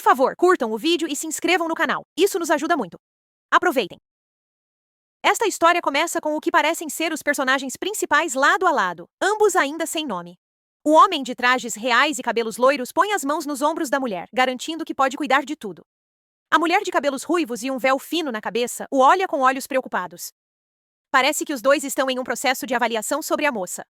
favor, curtam o vídeo e se inscrevam no canal. Isso nos ajuda muito. Aproveitem. Esta história começa com o que parecem ser os personagens principais lado a lado, ambos ainda sem nome. O homem de trajes reais e cabelos loiros põe as mãos nos ombros da mulher, garantindo que pode cuidar de tudo. A mulher de cabelos ruivos e um véu fino na cabeça o olha com olhos preocupados. Parece que os dois estão em um processo de avaliação sobre a moça.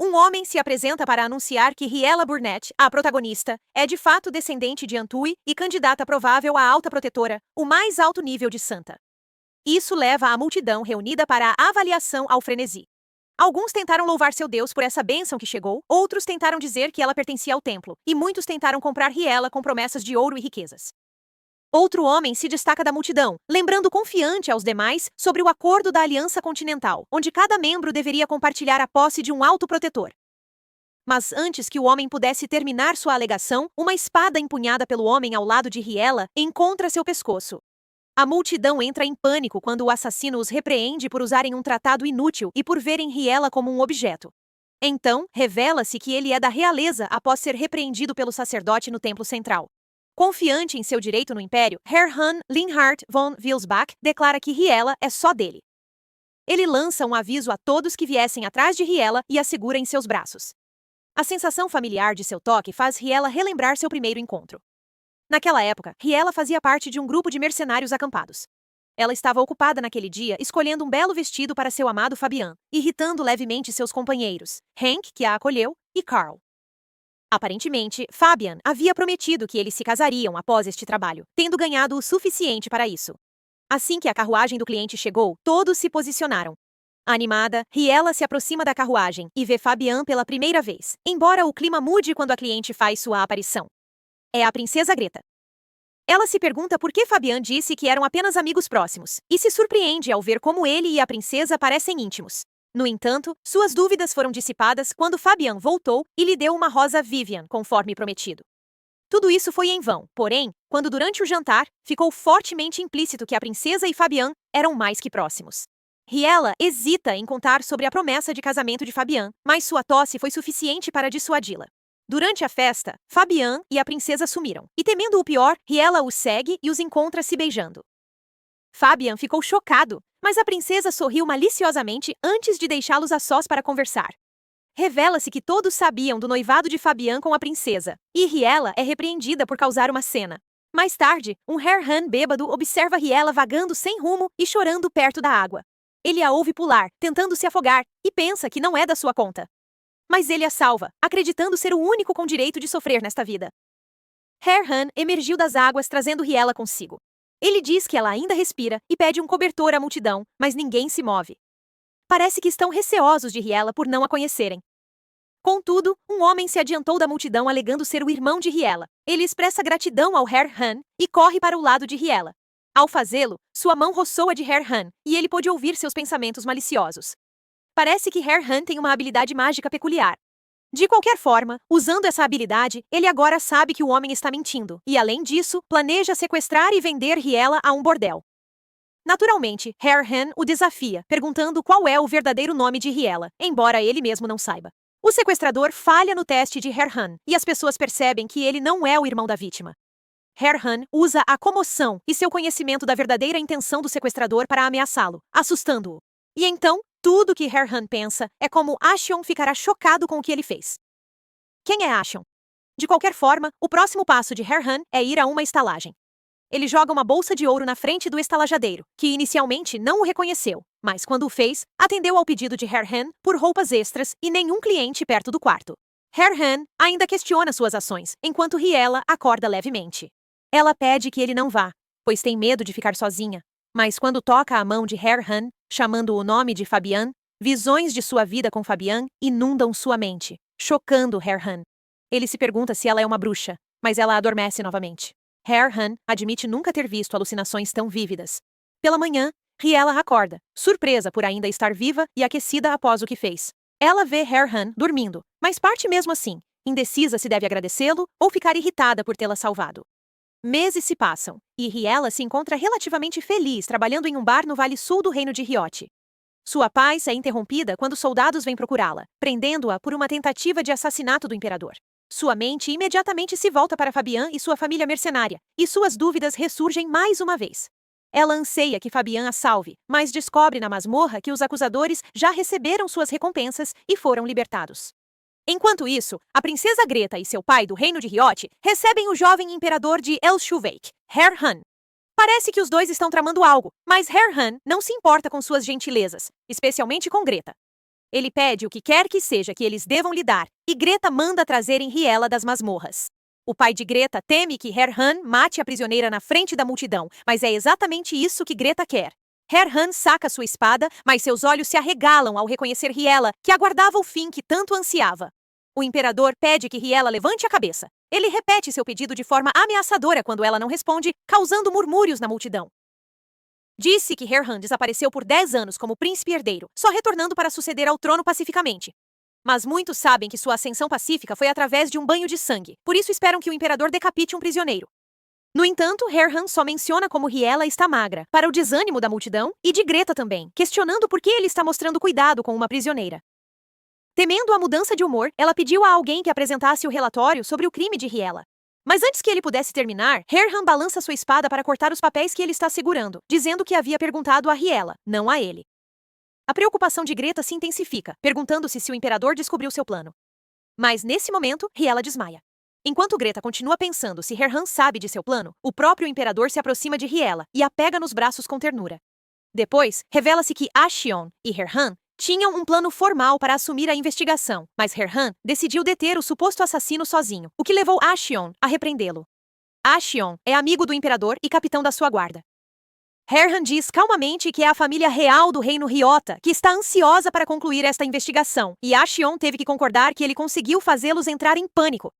Um homem se apresenta para anunciar que Riella Burnett, a protagonista, é de fato descendente de Antui e candidata provável à alta protetora, o mais alto nível de santa. Isso leva a multidão reunida para a avaliação ao frenesi. Alguns tentaram louvar seu Deus por essa bênção que chegou, outros tentaram dizer que ela pertencia ao templo, e muitos tentaram comprar Riella com promessas de ouro e riquezas. Outro homem se destaca da multidão, lembrando confiante aos demais sobre o acordo da Aliança Continental, onde cada membro deveria compartilhar a posse de um alto protetor. Mas antes que o homem pudesse terminar sua alegação, uma espada empunhada pelo homem ao lado de Riella encontra seu pescoço. A multidão entra em pânico quando o assassino os repreende por usarem um tratado inútil e por verem Riella como um objeto. Então, revela-se que ele é da realeza após ser repreendido pelo sacerdote no templo central. Confiante em seu direito no império, Herrn Linhart von Wilsbach declara que Riella é só dele. Ele lança um aviso a todos que viessem atrás de Riella e a segura em seus braços. A sensação familiar de seu toque faz Riella relembrar seu primeiro encontro. Naquela época, Riella fazia parte de um grupo de mercenários acampados. Ela estava ocupada naquele dia escolhendo um belo vestido para seu amado Fabian, irritando levemente seus companheiros, Hank, que a acolheu, e Carl. Aparentemente, Fabian havia prometido que eles se casariam após este trabalho, tendo ganhado o suficiente para isso. Assim que a carruagem do cliente chegou, todos se posicionaram. Animada, Riella se aproxima da carruagem e vê Fabian pela primeira vez, embora o clima mude quando a cliente faz sua aparição. É a princesa Greta. Ela se pergunta por que Fabian disse que eram apenas amigos próximos, e se surpreende ao ver como ele e a princesa parecem íntimos. No entanto, suas dúvidas foram dissipadas quando Fabian voltou e lhe deu uma rosa Vivian, conforme prometido. Tudo isso foi em vão, porém, quando durante o jantar, ficou fortemente implícito que a princesa e Fabian eram mais que próximos. Riella hesita em contar sobre a promessa de casamento de Fabian, mas sua tosse foi suficiente para dissuadi-la. Durante a festa, Fabian e a princesa sumiram, e temendo o pior, Riella os segue e os encontra se beijando. Fabian ficou chocado, mas a princesa sorriu maliciosamente antes de deixá-los a sós para conversar. Revela-se que todos sabiam do noivado de Fabian com a princesa, e Riella é repreendida por causar uma cena. Mais tarde, um Herrn bêbado observa Riella vagando sem rumo e chorando perto da água. Ele a ouve pular, tentando se afogar, e pensa que não é da sua conta. Mas ele a salva, acreditando ser o único com direito de sofrer nesta vida. Herrn emergiu das águas trazendo Riella consigo. Ele diz que ela ainda respira e pede um cobertor à multidão, mas ninguém se move. Parece que estão receosos de Riella por não a conhecerem. Contudo, um homem se adiantou da multidão alegando ser o irmão de Riella. Ele expressa gratidão ao Herrn e corre para o lado de Riella. Ao fazê-lo, sua mão roçou a de Herrn e ele pôde ouvir seus pensamentos maliciosos. Parece que Herrn tem uma habilidade mágica peculiar. De qualquer forma, usando essa habilidade, ele agora sabe que o homem está mentindo, e além disso, planeja sequestrar e vender Riella a um bordel. Naturalmente, Herrn o desafia, perguntando qual é o verdadeiro nome de Riella, embora ele mesmo não saiba. O sequestrador falha no teste de Herrn, e as pessoas percebem que ele não é o irmão da vítima. Herrn usa a comoção e seu conhecimento da verdadeira intenção do sequestrador para ameaçá-lo, assustando-o. E então, tudo que Herrn pensa é como Ashion ficará chocado com o que ele fez. Quem é Ashion? De qualquer forma, o próximo passo de Herrn é ir a uma estalagem. Ele joga uma bolsa de ouro na frente do estalajadeiro, que inicialmente não o reconheceu, mas quando o fez, atendeu ao pedido de Herrn por roupas extras e nenhum cliente perto do quarto. Herrn ainda questiona suas ações, enquanto Riella acorda levemente. Ela pede que ele não vá, pois tem medo de ficar sozinha. Mas quando toca a mão de Herrn, chamando o nome de Fabian, visões de sua vida com Fabian inundam sua mente, chocando Herrn. Ele se pergunta se ela é uma bruxa, mas ela adormece novamente. Herrn admite nunca ter visto alucinações tão vívidas. Pela manhã, Riella acorda, surpresa por ainda estar viva e aquecida após o que fez. Ela vê Herrn dormindo, mas parte mesmo assim, indecisa se deve agradecê-lo ou ficar irritada por tê-la salvado. Meses se passam, e Riella se encontra relativamente feliz trabalhando em um bar no Vale Sul do Reino de Riot. Sua paz é interrompida quando soldados vêm procurá-la, prendendo-a por uma tentativa de assassinato do imperador. Sua mente imediatamente se volta para Fabian e sua família mercenária, e suas dúvidas ressurgem mais uma vez. Ela anseia que Fabian a salve, mas descobre na masmorra que os acusadores já receberam suas recompensas e foram libertados. Enquanto isso, a princesa Greta e seu pai do reino de Riot recebem o jovem imperador de Elshuvek, Herhan. Parece que os dois estão tramando algo, mas Herhan não se importa com suas gentilezas, especialmente com Greta. Ele pede o que quer que seja que eles devam lhe dar, e Greta manda trazerem Riela das masmorras. O pai de Greta teme que Herhan mate a prisioneira na frente da multidão, mas é exatamente isso que Greta quer. Herhan saca sua espada, mas seus olhos se arregalam ao reconhecer Riela, que aguardava o fim que tanto ansiava. O imperador pede que Riela levante a cabeça. Ele repete seu pedido de forma ameaçadora quando ela não responde, causando murmúrios na multidão. Disse que Herhan desapareceu por 10 anos como príncipe herdeiro, só retornando para suceder ao trono pacificamente. Mas muitos sabem que sua ascensão pacífica foi através de um banho de sangue, por isso esperam que o imperador decapite um prisioneiro. No entanto, Herhan só menciona como Riela está magra, para o desânimo da multidão e de Greta também, questionando por que ele está mostrando cuidado com uma prisioneira. Temendo a mudança de humor, ela pediu a alguém que apresentasse o relatório sobre o crime de Riela. Mas antes que ele pudesse terminar, Herhan balança sua espada para cortar os papéis que ele está segurando, dizendo que havia perguntado a Riela, não a ele. A preocupação de Greta se intensifica, perguntando-se se o imperador descobriu seu plano. Mas nesse momento, Riela desmaia. Enquanto Greta continua pensando se Herhan sabe de seu plano, o próprio imperador se aproxima de Riela e a pega nos braços com ternura. Depois, revela-se que Ashion e Herhan tinham um plano formal para assumir a investigação, mas Herhan decidiu deter o suposto assassino sozinho, o que levou Ashion a repreendê-lo. Ashion é amigo do imperador e capitão da sua guarda. Herhan diz calmamente que é a família real do reino Riota que está ansiosa para concluir esta investigação, e Ashion teve que concordar que ele conseguiu fazê-los entrar em pânico.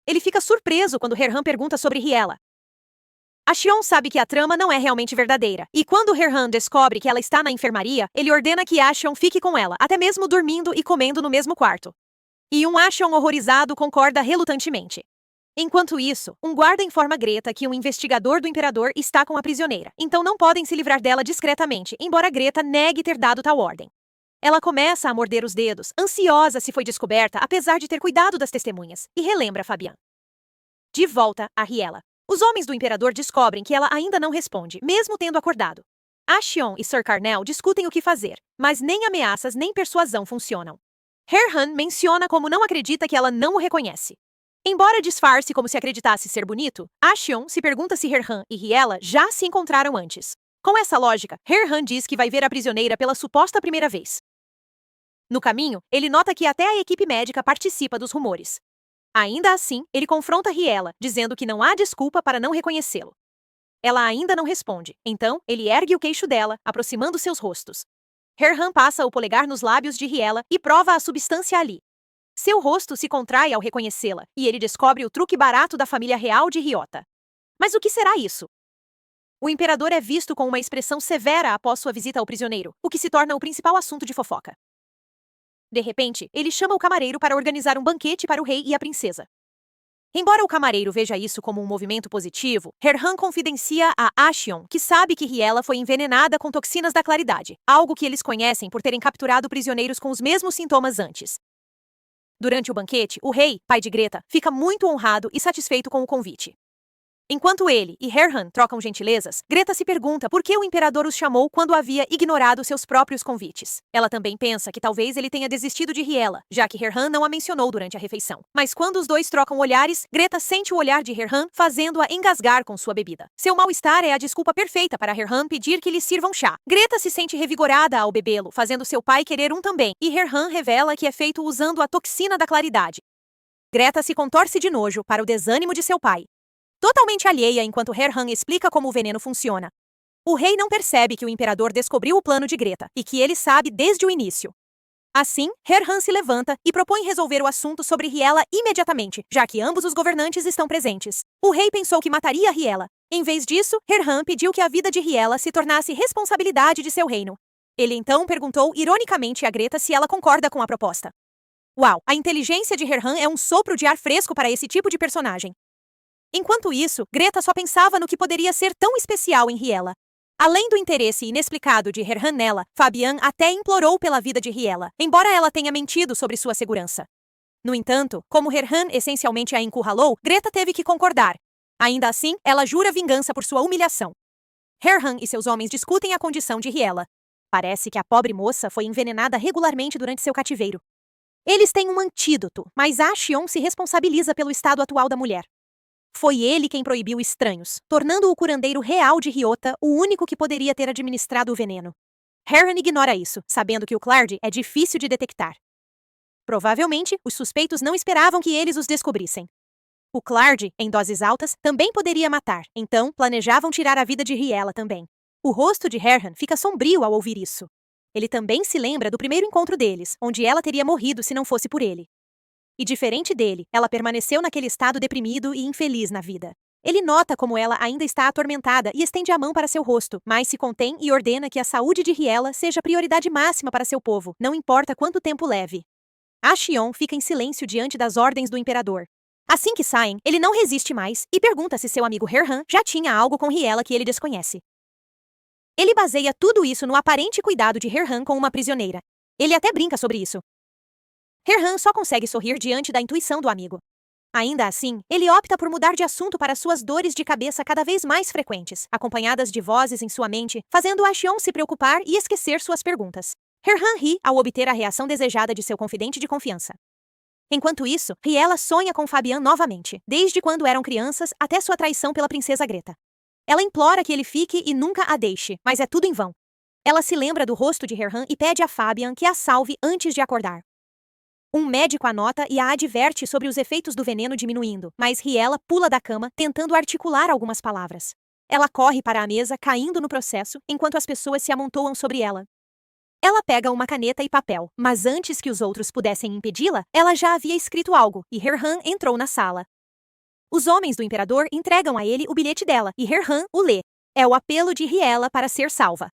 Ele fica surpreso quando Herhan pergunta sobre Riela. Ashion sabe que a trama não é realmente verdadeira, e quando Herhan descobre que ela está na enfermaria, ele ordena que Ashion fique com ela, até mesmo dormindo e comendo no mesmo quarto. E um Ashion horrorizado concorda relutantemente. Enquanto isso, um guarda informa Greta que um investigador do imperador está com a prisioneira, então não podem se livrar dela discretamente, embora Greta negue ter dado tal ordem. Ela começa a morder os dedos, ansiosa se foi descoberta, apesar de ter cuidado das testemunhas, e relembra Fabian. De volta a Riela. Os homens do imperador descobrem que ela ainda não responde, mesmo tendo acordado. Ashion e Sir Carnel discutem o que fazer, mas nem ameaças nem persuasão funcionam. Herhan menciona como não acredita que ela não o reconhece. Embora disfarce como se acreditasse ser bonito, Ashion se pergunta se Herhan e Riela já se encontraram antes. Com essa lógica, Herhan diz que vai ver a prisioneira pela suposta primeira vez. No caminho, ele nota que até a equipe médica participa dos rumores. Ainda assim, ele confronta Riela, dizendo que não há desculpa para não reconhecê-lo. Ela ainda não responde, então ele ergue o queixo dela, aproximando seus rostos. Herhan passa o polegar nos lábios de Riela e prova a substância ali. Seu rosto se contrai ao reconhecê-la, e ele descobre o truque barato da família real de Riota. Mas o que será isso? O imperador é visto com uma expressão severa após sua visita ao prisioneiro, o que se torna o principal assunto de fofoca. De repente, ele chama o camareiro para organizar um banquete para o rei e a princesa. Embora o camareiro veja isso como um movimento positivo, Herhan confidencia a Ashion que sabe que Riela foi envenenada com toxinas da claridade, algo que eles conhecem por terem capturado prisioneiros com os mesmos sintomas antes. Durante o banquete, o rei, pai de Greta, fica muito honrado e satisfeito com o convite. Enquanto ele e Herhan trocam gentilezas, Greta se pergunta por que o imperador os chamou quando havia ignorado seus próprios convites. Ela também pensa que talvez ele tenha desistido de Riela, já que Herhan não a mencionou durante a refeição. Mas quando os dois trocam olhares, Greta sente o olhar de Herhan fazendo-a engasgar com sua bebida. Seu mal-estar é a desculpa perfeita para Herhan pedir que lhe sirvam chá. Greta se sente revigorada ao bebê-lo, fazendo seu pai querer um também, e Herhan revela que é feito usando a toxina da claridade. Greta se contorce de nojo para o desânimo de seu pai. Totalmente alheia enquanto Herhan explica como o veneno funciona. O rei não percebe que o imperador descobriu o plano de Greta e que ele sabe desde o início. Assim, Herhan se levanta e propõe resolver o assunto sobre Riela imediatamente, já que ambos os governantes estão presentes. O rei pensou que mataria Riela. Em vez disso, Herhan pediu que a vida de Riela se tornasse responsabilidade de seu reino. Ele então perguntou ironicamente a Greta se ela concorda com a proposta. Uau, a inteligência de Herhan é um sopro de ar fresco para esse tipo de personagem. Enquanto isso, Greta só pensava no que poderia ser tão especial em Riela. Além do interesse inexplicado de Herhan nela, Fabian até implorou pela vida de Riela, embora ela tenha mentido sobre sua segurança. No entanto, como Herhan essencialmente a encurralou, Greta teve que concordar. Ainda assim, ela jura vingança por sua humilhação. Herhan e seus homens discutem a condição de Riela. Parece que a pobre moça foi envenenada regularmente durante seu cativeiro. Eles têm um antídoto, mas Ashion se responsabiliza pelo estado atual da mulher. Foi ele quem proibiu estranhos, tornando o curandeiro real de Ryota o único que poderia ter administrado o veneno. Herhan ignora isso, sabendo que o Clary é difícil de detectar. Provavelmente, os suspeitos não esperavam que eles os descobrissem. O Clary, em doses altas, também poderia matar, então planejavam tirar a vida de Riela também. O rosto de Herhan fica sombrio ao ouvir isso. Ele também se lembra do primeiro encontro deles, onde ela teria morrido se não fosse por ele. E diferente dele, ela permaneceu naquele estado deprimido e infeliz na vida. Ele nota como ela ainda está atormentada e estende a mão para seu rosto, mas se contém e ordena que a saúde de Riela seja a prioridade máxima para seu povo, não importa quanto tempo leve. Ashion fica em silêncio diante das ordens do imperador. Assim que saem, ele não resiste mais e pergunta se seu amigo Herhan já tinha algo com Riela que ele desconhece. Ele baseia tudo isso no aparente cuidado de Herhan com uma prisioneira. Ele até brinca sobre isso. Herhan só consegue sorrir diante da intuição do amigo. Ainda assim, ele opta por mudar de assunto para suas dores de cabeça cada vez mais frequentes, acompanhadas de vozes em sua mente, fazendo Ashion se preocupar e esquecer suas perguntas. Herhan ri ao obter a reação desejada de seu confidente de confiança. Enquanto isso, Riela sonha com Fabian novamente, desde quando eram crianças até sua traição pela princesa Greta. Ela implora que ele fique e nunca a deixe, mas é tudo em vão. Ela se lembra do rosto de Herhan e pede a Fabian que a salve antes de acordar. Um médico anota e a adverte sobre os efeitos do veneno diminuindo, mas Riela pula da cama, tentando articular algumas palavras. Ela corre para a mesa, caindo no processo, enquanto as pessoas se amontoam sobre ela. Ela pega uma caneta e papel, mas antes que os outros pudessem impedi-la, ela já havia escrito algo, e Herhan entrou na sala. Os homens do imperador entregam a ele o bilhete dela, e Herhan o lê. É o apelo de Riela para ser salva.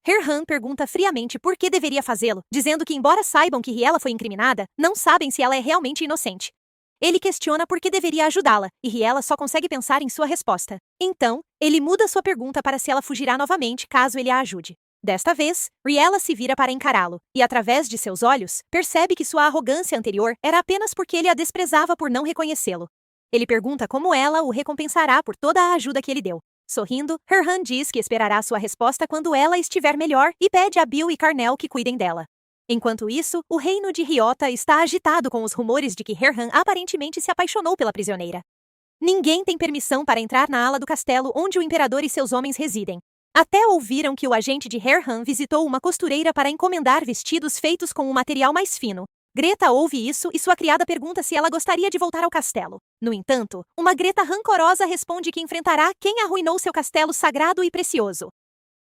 Herhan pergunta friamente por que deveria fazê-lo, dizendo que embora saibam que Riela foi incriminada, não sabem se ela é realmente inocente. Ele questiona por que deveria ajudá-la, e Riela só consegue pensar em sua resposta. Então, ele muda sua pergunta para se ela fugirá novamente caso ele a ajude. Desta vez, Riela se vira para encará-lo, e através de seus olhos, percebe que sua arrogância anterior era apenas porque ele a desprezava por não reconhecê-lo. Ele pergunta como ela o recompensará por toda a ajuda que ele deu. Sorrindo, Herhan diz que esperará sua resposta quando ela estiver melhor e pede a Bill e Carnell que cuidem dela. Enquanto isso, o reino de Ryota está agitado com os rumores de que Herhan aparentemente se apaixonou pela prisioneira. Ninguém tem permissão para entrar na ala do castelo onde o imperador e seus homens residem. Até ouviram que o agente de Herhan visitou uma costureira para encomendar vestidos feitos com um material mais fino. Greta ouve isso e sua criada pergunta se ela gostaria de voltar ao castelo. No entanto, uma Greta rancorosa responde que enfrentará quem arruinou seu castelo sagrado e precioso.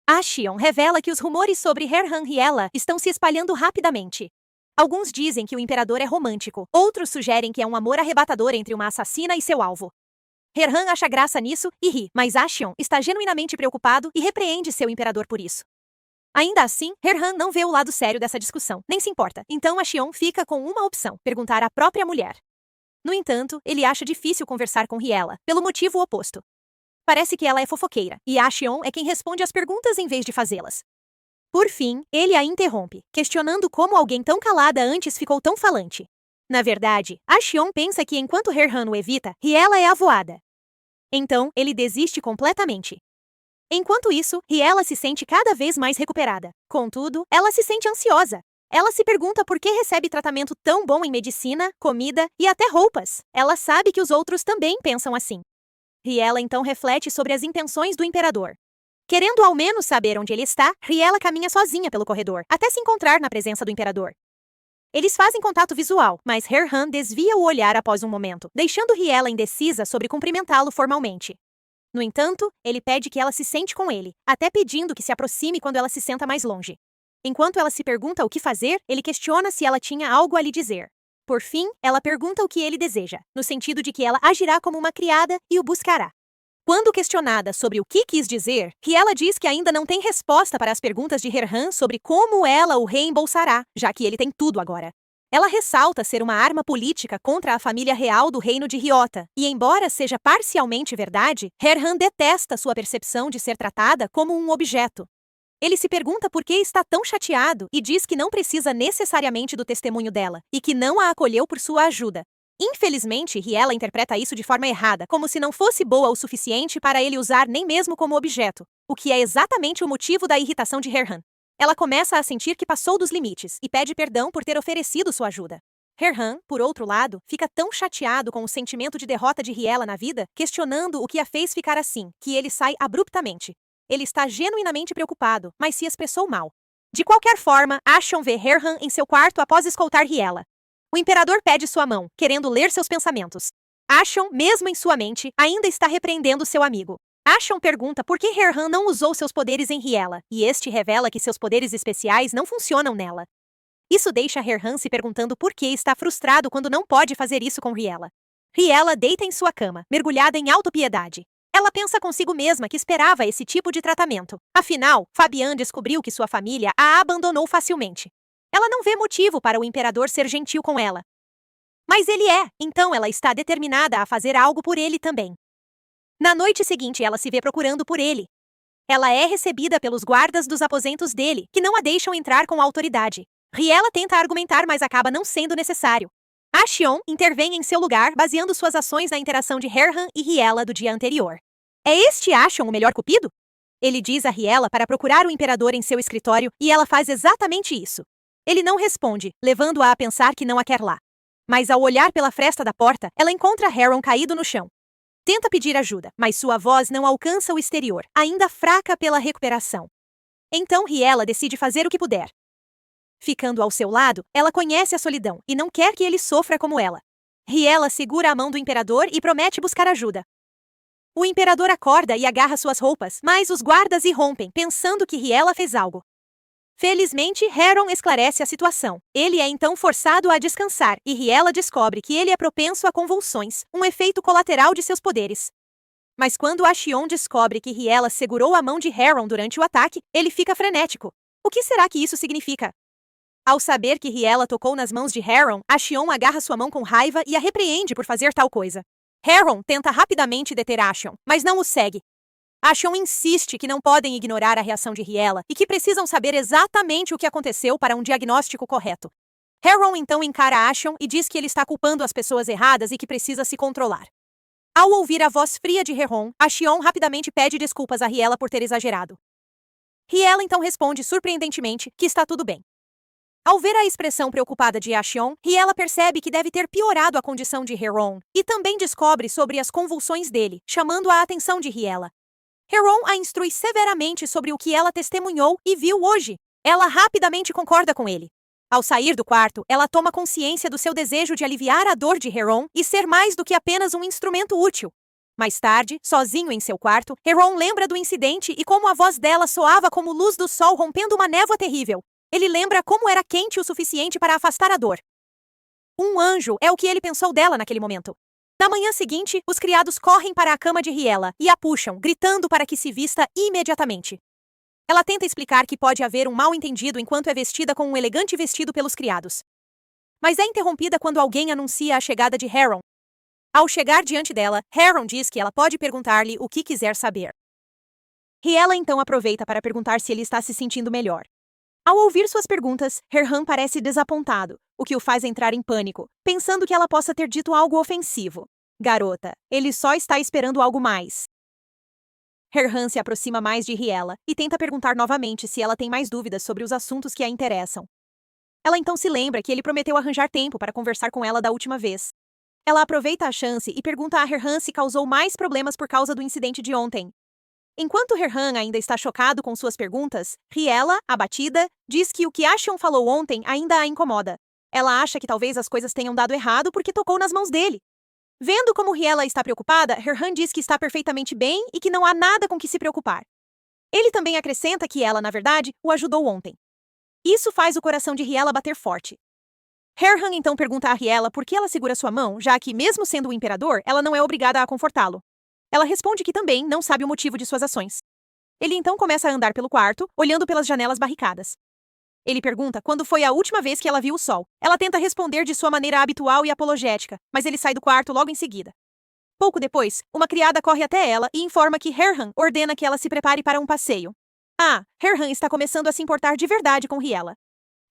Ashion revela que os rumores sobre Herhan Riela estão se espalhando rapidamente. Alguns dizem que o imperador é romântico, outros sugerem que é um amor arrebatador entre uma assassina e seu alvo. Herhan acha graça nisso e ri, mas Ashion está genuinamente preocupado e repreende seu imperador por isso. Ainda assim, Herhan não vê o lado sério dessa discussão, nem se importa. Então Ashion fica com uma opção, perguntar à própria mulher. No entanto, ele acha difícil conversar com Riela, pelo motivo oposto. Parece que ela é fofoqueira, e Ashion é quem responde às perguntas em vez de fazê-las. Por fim, ele a interrompe, questionando como alguém tão calada antes ficou tão falante. Na verdade, Ashion pensa que enquanto Herhan o evita, Riela é avoada. Então, ele desiste completamente. Enquanto isso, Riela se sente cada vez mais recuperada. Contudo, ela se sente ansiosa. Ela se pergunta por que recebe tratamento tão bom em medicina, comida e até roupas. Ela sabe que os outros também pensam assim. Riela então reflete sobre as intenções do imperador. Querendo ao menos saber onde ele está, Riela caminha sozinha pelo corredor, até se encontrar na presença do imperador. Eles fazem contato visual, mas Herhan desvia o olhar após um momento, deixando Riela indecisa sobre cumprimentá-lo formalmente. No entanto, ele pede que ela se sente com ele, até pedindo que se aproxime quando ela se senta mais longe. Enquanto ela se pergunta o que fazer, ele questiona se ela tinha algo a lhe dizer. Por fim, ela pergunta o que ele deseja, no sentido de que ela agirá como uma criada e o buscará. Quando questionada sobre o que quis dizer, Riela diz que ainda não tem resposta para as perguntas de Herhan sobre como ela o reembolsará, já que ele tem tudo agora. Ela ressalta ser uma arma política contra a família real do reino de Ryota, e embora seja parcialmente verdade, Herhan detesta sua percepção de ser tratada como um objeto. Ele se pergunta por que está tão chateado e diz que não precisa necessariamente do testemunho dela e que não a acolheu por sua ajuda. Infelizmente, Riela interpreta isso de forma errada, como se não fosse boa o suficiente para ele usar nem mesmo como objeto, o que é exatamente o motivo da irritação de Herhan. Ela começa a sentir que passou dos limites e pede perdão por ter oferecido sua ajuda. Herhan, por outro lado, fica tão chateado com o sentimento de derrota de Riela na vida, questionando o que a fez ficar assim, que ele sai abruptamente. Ele está genuinamente preocupado, mas se expressou mal. De qualquer forma, Ashon vê Herhan em seu quarto após escoltar Riela. O imperador pede sua mão, querendo ler seus pensamentos. Ashon, mesmo em sua mente, ainda está repreendendo seu amigo. Ashon pergunta por que Herhan não usou seus poderes em Riela, e este revela que seus poderes especiais não funcionam nela. Isso deixa Herhan se perguntando por que está frustrado quando não pode fazer isso com Riela. Riela deita em sua cama, mergulhada em autopiedade. Ela pensa consigo mesma que esperava esse tipo de tratamento. Afinal, Fabian descobriu que sua família a abandonou facilmente. Ela não vê motivo para o imperador ser gentil com ela. Mas ele é, então ela está determinada a fazer algo por ele também. Na noite seguinte, ela se vê procurando por ele. Ela é recebida pelos guardas dos aposentos dele, que não a deixam entrar com autoridade. Riela tenta argumentar, mas acaba não sendo necessário. Ashon intervém em seu lugar, baseando suas ações na interação de Herhan e Riela do dia anterior. É este Ashon o melhor cupido? Ele diz a Riela para procurar o imperador em seu escritório e ela faz exatamente isso. Ele não responde, levando-a a pensar que não a quer lá. Mas ao olhar pela fresta da porta, ela encontra Herron caído no chão. Tenta pedir ajuda, mas sua voz não alcança o exterior, ainda fraca pela recuperação. Então Riela decide fazer o que puder. Ficando ao seu lado, ela conhece a solidão e não quer que ele sofra como ela. Riela segura a mão do imperador e promete buscar ajuda. O imperador acorda e agarra suas roupas, mas os guardas irrompem, pensando que Riela fez algo. Felizmente, Herron esclarece a situação. Ele é então forçado a descansar e Riela descobre que ele é propenso a convulsões, um efeito colateral de seus poderes. Mas quando Ashon descobre que Riela segurou a mão de Herron durante o ataque, ele fica frenético. O que será que isso significa? Ao saber que Riela tocou nas mãos de Herron, Ashon agarra sua mão com raiva e a repreende por fazer tal coisa. Herron tenta rapidamente deter Ashon, mas não o segue. Ashon insiste que não podem ignorar a reação de Riela e que precisam saber exatamente o que aconteceu para um diagnóstico correto. Herron então encara Ashon e diz que ele está culpando as pessoas erradas e que precisa se controlar. Ao ouvir a voz fria de Herron, Ashon rapidamente pede desculpas a Riela por ter exagerado. Riela então responde surpreendentemente que está tudo bem. Ao ver a expressão preocupada de Ashon, Riela percebe que deve ter piorado a condição de Herron e também descobre sobre as convulsões dele, chamando a atenção de Riela. Herron a instrui severamente sobre o que ela testemunhou e viu hoje. Ela rapidamente concorda com ele. Ao sair do quarto, ela toma consciência do seu desejo de aliviar a dor de Herron e ser mais do que apenas um instrumento útil. Mais tarde, sozinho em seu quarto, Herron lembra do incidente e como a voz dela soava como luz do sol rompendo uma névoa terrível. Ele lembra como era quente o suficiente para afastar a dor. Um anjo é o que ele pensou dela naquele momento. Na manhã seguinte, os criados correm para a cama de Riela e a puxam, gritando para que se vista imediatamente. Ela tenta explicar que pode haver um mal-entendido enquanto é vestida com um elegante vestido pelos criados. Mas é interrompida quando alguém anuncia a chegada de Herron. Ao chegar diante dela, Herron diz que ela pode perguntar-lhe o que quiser saber. Riela então aproveita para perguntar se ele está se sentindo melhor. Ao ouvir suas perguntas, Herhan parece desapontado, o que o faz entrar em pânico, pensando que ela possa ter dito algo ofensivo. Garota, ele só está esperando algo mais. Herhan se aproxima mais de Riela e tenta perguntar novamente se ela tem mais dúvidas sobre os assuntos que a interessam. Ela então se lembra que ele prometeu arranjar tempo para conversar com ela da última vez. Ela aproveita a chance e pergunta a Herhan se causou mais problemas por causa do incidente de ontem. Enquanto Herhan ainda está chocado com suas perguntas, Riela, abatida, diz que o que Ashon falou ontem ainda a incomoda. Ela acha que talvez as coisas tenham dado errado porque tocou nas mãos dele. Vendo como Riela está preocupada, Herhan diz que está perfeitamente bem e que não há nada com que se preocupar. Ele também acrescenta que ela, na verdade, o ajudou ontem. Isso faz o coração de Riela bater forte. Herhan então pergunta a Riela por que ela segura sua mão, já que, mesmo sendo o imperador, ela não é obrigada a confortá-lo. Ela responde que também não sabe o motivo de suas ações. Ele então começa a andar pelo quarto, olhando pelas janelas barricadas. Ele pergunta quando foi a última vez que ela viu o sol. Ela tenta responder de sua maneira habitual e apologética, mas ele sai do quarto logo em seguida. Pouco depois, uma criada corre até ela e informa que Herhan ordena que ela se prepare para um passeio. Herhan está começando a se importar de verdade com Riela.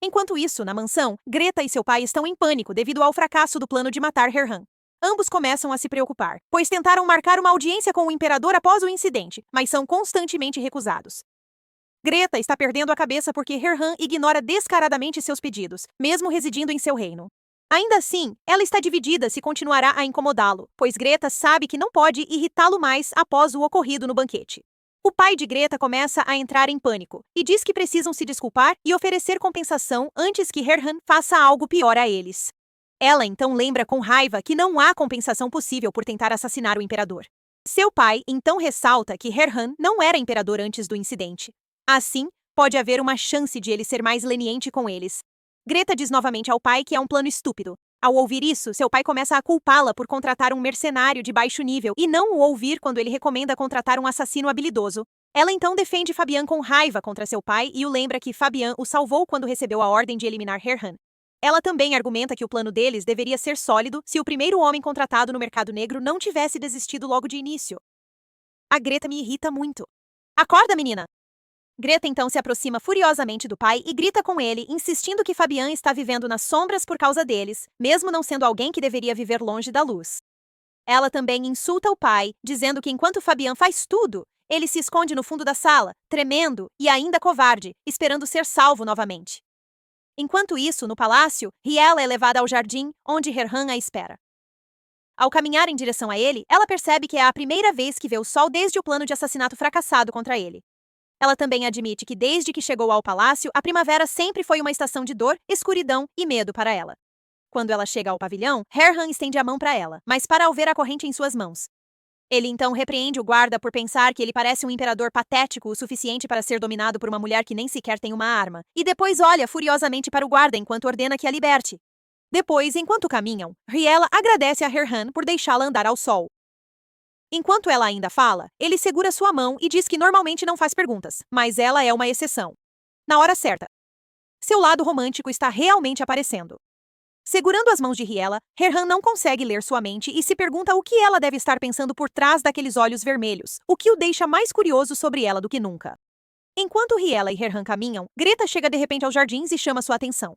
Enquanto isso, na mansão, Greta e seu pai estão em pânico devido ao fracasso do plano de matar Herhan. Ambos começam a se preocupar, pois tentaram marcar uma audiência com o imperador após o incidente, mas são constantemente recusados. Greta está perdendo a cabeça porque Herhan ignora descaradamente seus pedidos, mesmo residindo em seu reino. Ainda assim, ela está dividida se continuará a incomodá-lo, pois Greta sabe que não pode irritá-lo mais após o ocorrido no banquete. O pai de Greta começa a entrar em pânico e diz que precisam se desculpar e oferecer compensação antes que Herhan faça algo pior a eles. Ela então lembra com raiva que não há compensação possível por tentar assassinar o imperador. Seu pai então ressalta que Herhan não era imperador antes do incidente. Assim, pode haver uma chance de ele ser mais leniente com eles. Greta diz novamente ao pai que é um plano estúpido. Ao ouvir isso, seu pai começa a culpá-la por contratar um mercenário de baixo nível e não o ouvir quando ele recomenda contratar um assassino habilidoso. Ela então defende Fabian com raiva contra seu pai e o lembra que Fabian o salvou quando recebeu a ordem de eliminar Herhan. Ela também argumenta que o plano deles deveria ser sólido se o primeiro homem contratado no mercado negro não tivesse desistido logo de início. A Greta me irrita muito. Acorda, menina! Greta então se aproxima furiosamente do pai e grita com ele, insistindo que Fabian está vivendo nas sombras por causa deles, mesmo não sendo alguém que deveria viver longe da luz. Ela também insulta o pai, dizendo que enquanto Fabian faz tudo, ele se esconde no fundo da sala, tremendo e ainda covarde, esperando ser salvo novamente. Enquanto isso, no palácio, Riela é levada ao jardim, onde Herhan a espera. Ao caminhar em direção a ele, ela percebe que é a primeira vez que vê o sol desde o plano de assassinato fracassado contra ele. Ela também admite que desde que chegou ao palácio, a primavera sempre foi uma estação de dor, escuridão e medo para ela. Quando ela chega ao pavilhão, Herhan estende a mão para ela, mas para ao ver a corrente em suas mãos. Ele então repreende o guarda por pensar que ele parece um imperador patético o suficiente para ser dominado por uma mulher que nem sequer tem uma arma, e depois olha furiosamente para o guarda enquanto ordena que a liberte. Depois, enquanto caminham, Riela agradece a Herhan por deixá-la andar ao sol. Enquanto ela ainda fala, ele segura sua mão e diz que normalmente não faz perguntas, mas ela é uma exceção. Na hora certa. Seu lado romântico está realmente aparecendo. Segurando as mãos de Riela, Herhan não consegue ler sua mente e se pergunta o que ela deve estar pensando por trás daqueles olhos vermelhos, o que o deixa mais curioso sobre ela do que nunca. Enquanto Riela e Herhan caminham, Greta chega de repente aos jardins e chama sua atenção.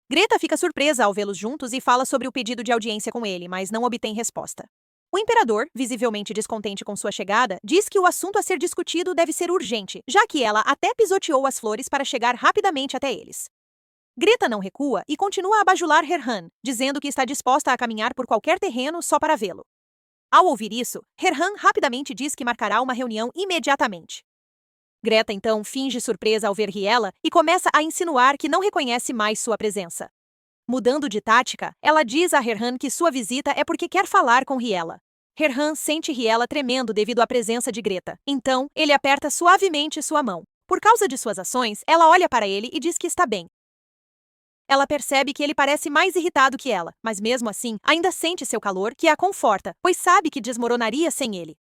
Greta fica surpresa ao vê-los juntos e fala sobre o pedido de audiência com ele, mas não obtém resposta. O imperador, visivelmente descontente com sua chegada, diz que o assunto a ser discutido deve ser urgente, já que ela até pisoteou as flores para chegar rapidamente até eles. Greta não recua e continua a bajular Herhan, dizendo que está disposta a caminhar por qualquer terreno só para vê-lo. Ao ouvir isso, Herhan rapidamente diz que marcará uma reunião imediatamente. Greta então finge surpresa ao ver Riela e começa a insinuar que não reconhece mais sua presença. Mudando de tática, ela diz a Herhan que sua visita é porque quer falar com Riela. Herhan sente Riela tremendo devido à presença de Greta, então ele aperta suavemente sua mão. Por causa de suas ações, ela olha para ele e diz que está bem. Ela percebe que ele parece mais irritado que ela, mas mesmo assim, ainda sente seu calor, que a conforta, pois sabe que desmoronaria sem ele.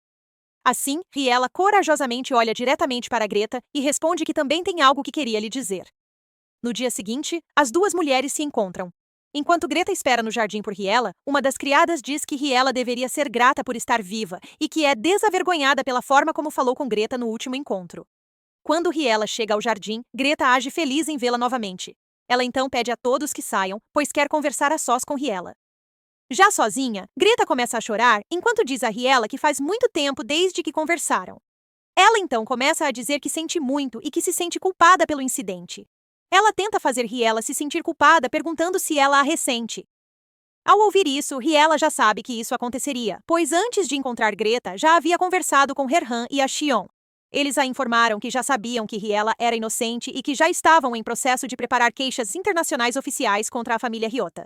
Assim, Riela corajosamente olha diretamente para Greta e responde que também tem algo que queria lhe dizer. No dia seguinte, as duas mulheres se encontram. Enquanto Greta espera no jardim por Riela, uma das criadas diz que Riela deveria ser grata por estar viva e que é desavergonhada pela forma como falou com Greta no último encontro. Quando Riela chega ao jardim, Greta age feliz em vê-la novamente. Ela então pede a todos que saiam, pois quer conversar a sós com Riela. Já sozinha, Greta começa a chorar enquanto diz a Riela que faz muito tempo desde que conversaram. Ela então começa a dizer que sente muito e que se sente culpada pelo incidente. Ela tenta fazer Riela se sentir culpada perguntando se ela a ressente. Ao ouvir isso, Riela já sabe que isso aconteceria, pois antes de encontrar Greta já havia conversado com Herhan e a Xion. Eles a informaram que já sabiam que Riela era inocente e que já estavam em processo de preparar queixas internacionais oficiais contra a família Ryota.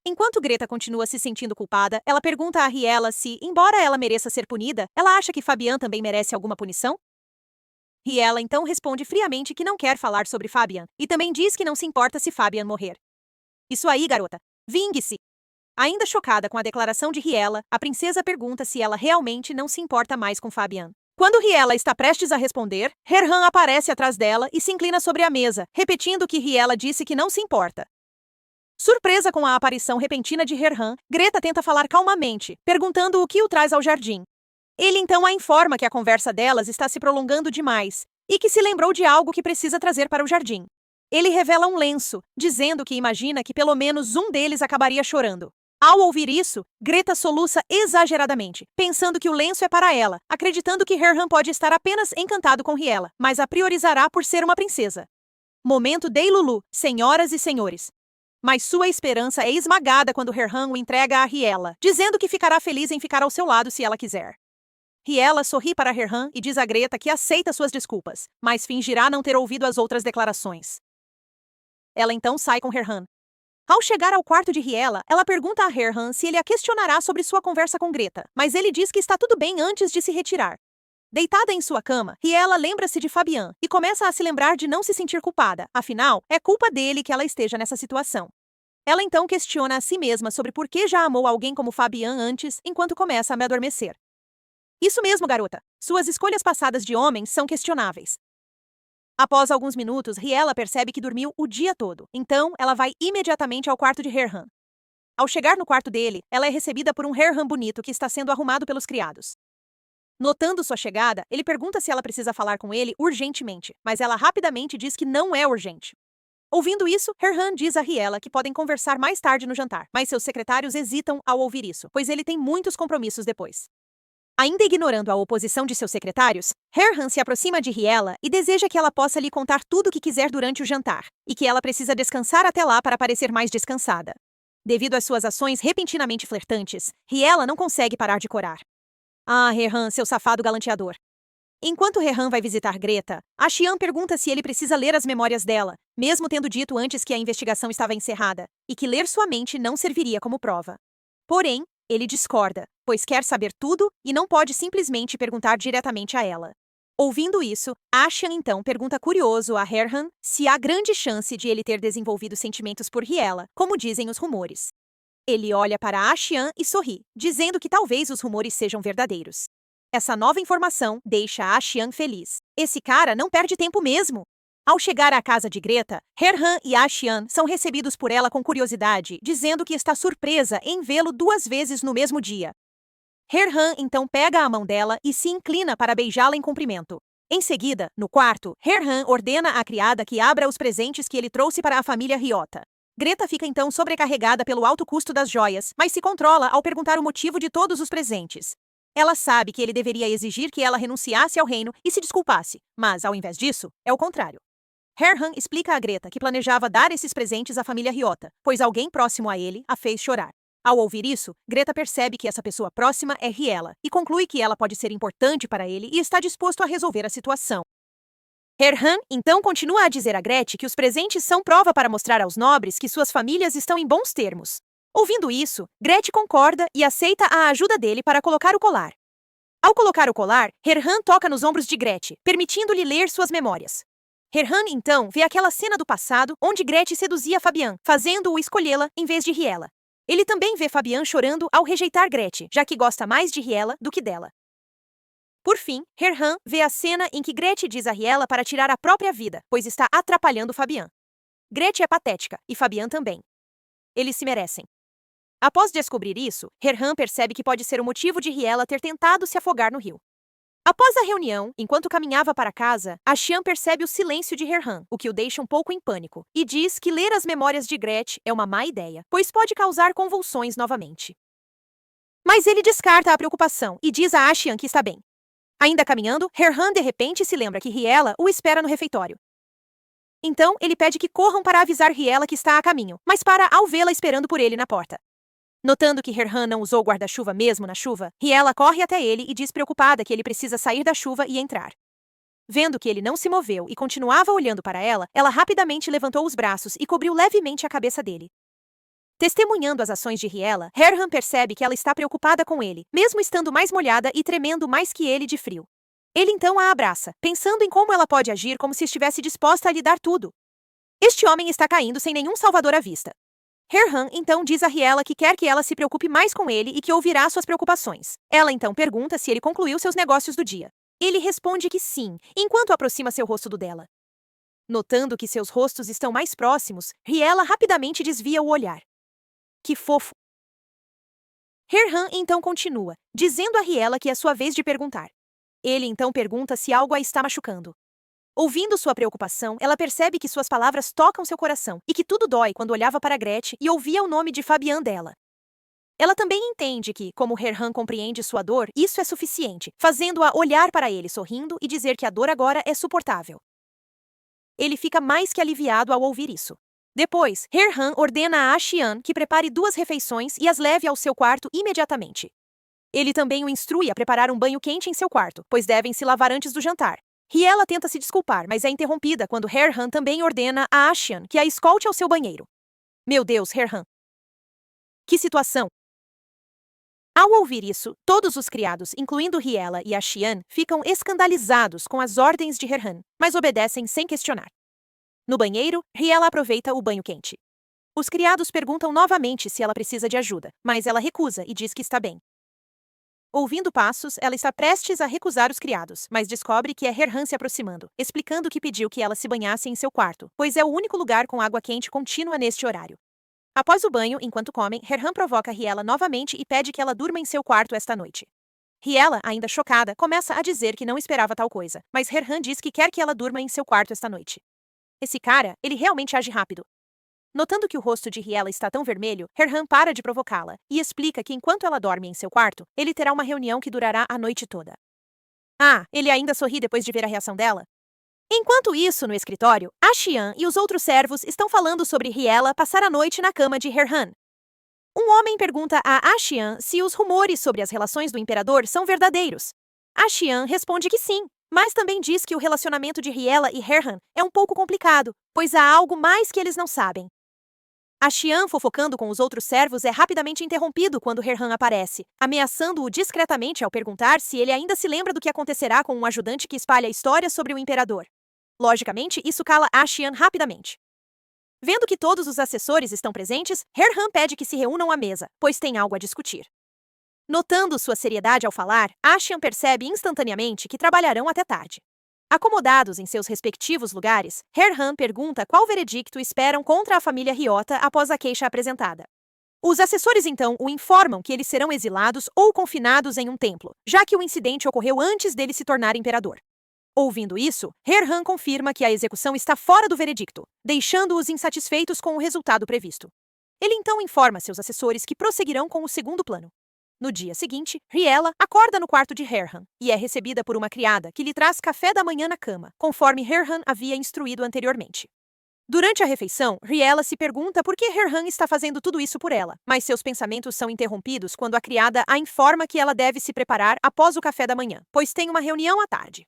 Enquanto Greta continua se sentindo culpada, ela pergunta a Riela se, embora ela mereça ser punida, ela acha que Fabian também merece alguma punição? Riela então responde friamente que não quer falar sobre Fabian, e também diz que não se importa se Fabian morrer. Isso aí, garota. Vingue-se! Ainda chocada com a declaração de Riela, a princesa pergunta se ela realmente não se importa mais com Fabian. Quando Riela está prestes a responder, Herhan aparece atrás dela e se inclina sobre a mesa, repetindo que Riela disse que não se importa. Surpresa com a aparição repentina de Herhan, Greta tenta falar calmamente, perguntando o que o traz ao jardim. Ele então a informa que a conversa delas está se prolongando demais, e que se lembrou de algo que precisa trazer para o jardim. Ele revela um lenço, dizendo que imagina que pelo menos um deles acabaria chorando. Ao ouvir isso, Greta soluça exageradamente, pensando que o lenço é para ela, acreditando que Herhan pode estar apenas encantado com Riela, mas a priorizará por ser uma princesa. Momento de Lulu, senhoras e senhores. Mas sua esperança é esmagada quando Herhan o entrega a Riela, dizendo que ficará feliz em ficar ao seu lado se ela quiser. Riela sorri para Herhan e diz a Greta que aceita suas desculpas, mas fingirá não ter ouvido as outras declarações. Ela então sai com Herhan. Ao chegar ao quarto de Riela, ela pergunta a Herhan se ele a questionará sobre sua conversa com Greta, mas ele diz que está tudo bem antes de se retirar. Deitada em sua cama, Riela lembra-se de Fabian e começa a se lembrar de não se sentir culpada, afinal, é culpa dele que ela esteja nessa situação. Ela então questiona a si mesma sobre por que já amou alguém como Fabian antes, enquanto começa a me adormecer. Isso mesmo, garota. Suas escolhas passadas de homens são questionáveis. Após alguns minutos, Riela percebe que dormiu o dia todo, então ela vai imediatamente ao quarto de Herhan. Ao chegar no quarto dele, ela é recebida por um Herhan bonito que está sendo arrumado pelos criados. Notando sua chegada, ele pergunta se ela precisa falar com ele urgentemente, mas ela rapidamente diz que não é urgente. Ouvindo isso, Herhan diz a Riela que podem conversar mais tarde no jantar, mas seus secretários hesitam ao ouvir isso, pois ele tem muitos compromissos depois. Ainda ignorando a oposição de seus secretários, Herhan se aproxima de Riela e deseja que ela possa lhe contar tudo o que quiser durante o jantar, e que ela precisa descansar até lá para parecer mais descansada. Devido às suas ações repentinamente flertantes, Riela não consegue parar de corar. Ah, Herhan, seu safado galanteador. Enquanto Herhan vai visitar Greta, Xian pergunta se ele precisa ler as memórias dela, mesmo tendo dito antes que a investigação estava encerrada, e que ler sua mente não serviria como prova. Porém, ele discorda, pois quer saber tudo e não pode simplesmente perguntar diretamente a ela. Ouvindo isso, Xian então pergunta curioso a Herhan se há grande chance de ele ter desenvolvido sentimentos por Riela, como dizem os rumores. Ele olha para Xian e sorri, dizendo que talvez os rumores sejam verdadeiros. Essa nova informação deixa Xian feliz. Esse cara não perde tempo mesmo! Ao chegar à casa de Greta, Herhan e Xian são recebidos por ela com curiosidade, dizendo que está surpresa em vê-lo 2 vezes no mesmo dia. Herhan então pega a mão dela e se inclina para beijá-la em cumprimento. Em seguida, no quarto, Herhan ordena à criada que abra os presentes que ele trouxe para a família Ryota. Greta fica então sobrecarregada pelo alto custo das joias, mas se controla ao perguntar o motivo de todos os presentes. Ela sabe que ele deveria exigir que ela renunciasse ao reino e se desculpasse, mas, ao invés disso, é o contrário. Herhan explica a Greta que planejava dar esses presentes à família Ryota, pois alguém próximo a ele a fez chorar. Ao ouvir isso, Greta percebe que essa pessoa próxima é Riela e conclui que ela pode ser importante para ele e está disposto a resolver a situação. Herhan então continua a dizer a Gretchen que os presentes são prova para mostrar aos nobres que suas famílias estão em bons termos. Ouvindo isso, Gretchen concorda e aceita a ajuda dele para colocar o colar. Ao colocar o colar, Herhan toca nos ombros de Gretchen, permitindo-lhe ler suas memórias. Herhan então vê aquela cena do passado onde Gretchen seduzia Fabian, fazendo-o escolhê-la em vez de Riela. Ele também vê Fabian chorando ao rejeitar Gretchen, já que gosta mais de Riela do que dela. Por fim, Herhan vê a cena em que Gretchen diz a Riela para tirar a própria vida, pois está atrapalhando Fabian. Gretchen é patética, e Fabian também. Eles se merecem. Após descobrir isso, Herhan percebe que pode ser o motivo de Riela ter tentado se afogar no rio. Após a reunião, enquanto caminhava para casa, Xian percebe o silêncio de Herhan, o que o deixa um pouco em pânico, e diz que ler as memórias de Gretchen é uma má ideia, pois pode causar convulsões novamente. Mas ele descarta a preocupação e diz a Xian que está bem. Ainda caminhando, Herhan de repente se lembra que Riela o espera no refeitório. Então, ele pede que corram para avisar Riela que está a caminho, mas para ao vê-la esperando por ele na porta. Notando que Herhan não usou guarda-chuva mesmo na chuva, Riela corre até ele e diz preocupada que ele precisa sair da chuva e entrar. Vendo que ele não se moveu e continuava olhando para ela, ela rapidamente levantou os braços e cobriu levemente a cabeça dele. Testemunhando as ações de Riela, Herhan percebe que ela está preocupada com ele, mesmo estando mais molhada e tremendo mais que ele de frio. Ele então a abraça, pensando em como ela pode agir como se estivesse disposta a lhe dar tudo. Este homem está caindo sem nenhum salvador à vista. Herhan então diz a Riela que quer que ela se preocupe mais com ele e que ouvirá suas preocupações. Ela então pergunta se ele concluiu seus negócios do dia. Ele responde que sim, enquanto aproxima seu rosto do dela. Notando que seus rostos estão mais próximos, Riela rapidamente desvia o olhar. Que fofo! Herhan então continua, dizendo a Riela que é sua vez de perguntar. Ele então pergunta se algo a está machucando. Ouvindo sua preocupação, ela percebe que suas palavras tocam seu coração e que tudo dói quando olhava para Gretchen e ouvia o nome de Fabian dela. Ela também entende que, como Herhan compreende sua dor, isso é suficiente, fazendo-a olhar para ele sorrindo e dizer que a dor agora é suportável. Ele fica mais que aliviado ao ouvir isso. Depois, Herhan ordena a Xian que prepare 2 refeições e as leve ao seu quarto imediatamente. Ele também o instrui a preparar um banho quente em seu quarto, pois devem se lavar antes do jantar. Riela tenta se desculpar, mas é interrompida quando Herhan também ordena a Xian que a escolte ao seu banheiro. Meu Deus, Herhan! Que situação! Ao ouvir isso, todos os criados, incluindo Riela e a Xian, ficam escandalizados com as ordens de Herhan, mas obedecem sem questionar. No banheiro, Riela aproveita o banho quente. Os criados perguntam novamente se ela precisa de ajuda, mas ela recusa e diz que está bem. Ouvindo passos, ela está prestes a recusar os criados, mas descobre que é Herhan se aproximando, explicando que pediu que ela se banhasse em seu quarto, pois é o único lugar com água quente contínua neste horário. Após o banho, enquanto comem, Herhan provoca Riela novamente e pede que ela durma em seu quarto esta noite. Riela, ainda chocada, começa a dizer que não esperava tal coisa, mas Herhan diz que quer que ela durma em seu quarto esta noite. Esse cara, ele realmente age rápido. Notando que o rosto de Riela está tão vermelho, Herhan para de provocá-la e explica que enquanto ela dorme em seu quarto, ele terá uma reunião que durará a noite toda. Ah, ele ainda sorri depois de ver a reação dela? Enquanto isso, no escritório, a Xian e os outros servos estão falando sobre Riela passar a noite na cama de Herhan. Um homem pergunta a Xian se os rumores sobre as relações do imperador são verdadeiros. A Xian responde que sim, mas também diz que o relacionamento de Riela e Herhan é um pouco complicado, pois há algo mais que eles não sabem. A Xian, fofocando com os outros servos, é rapidamente interrompido quando Herhan aparece, ameaçando-o discretamente ao perguntar se ele ainda se lembra do que acontecerá com um ajudante que espalha histórias sobre o imperador. Logicamente, isso cala a Xian rapidamente. Vendo que todos os assessores estão presentes, Herhan pede que se reúnam à mesa, pois tem algo a discutir. Notando sua seriedade ao falar, Xian percebe instantaneamente que trabalharão até tarde. Acomodados em seus respectivos lugares, Herhan pergunta qual veredicto esperam contra a família Ryota após a queixa apresentada. Os assessores então o informam que eles serão exilados ou confinados em um templo, já que o incidente ocorreu antes dele se tornar imperador. Ouvindo isso, Herhan confirma que a execução está fora do veredicto, deixando-os insatisfeitos com o resultado previsto. Ele então informa seus assessores que prosseguirão com o segundo plano. No dia seguinte, Riela acorda no quarto de Herhan e é recebida por uma criada que lhe traz café da manhã na cama, conforme Herhan havia instruído anteriormente. Durante a refeição, Riela se pergunta por que Herhan está fazendo tudo isso por ela, mas seus pensamentos são interrompidos quando a criada a informa que ela deve se preparar após o café da manhã, pois tem uma reunião à tarde.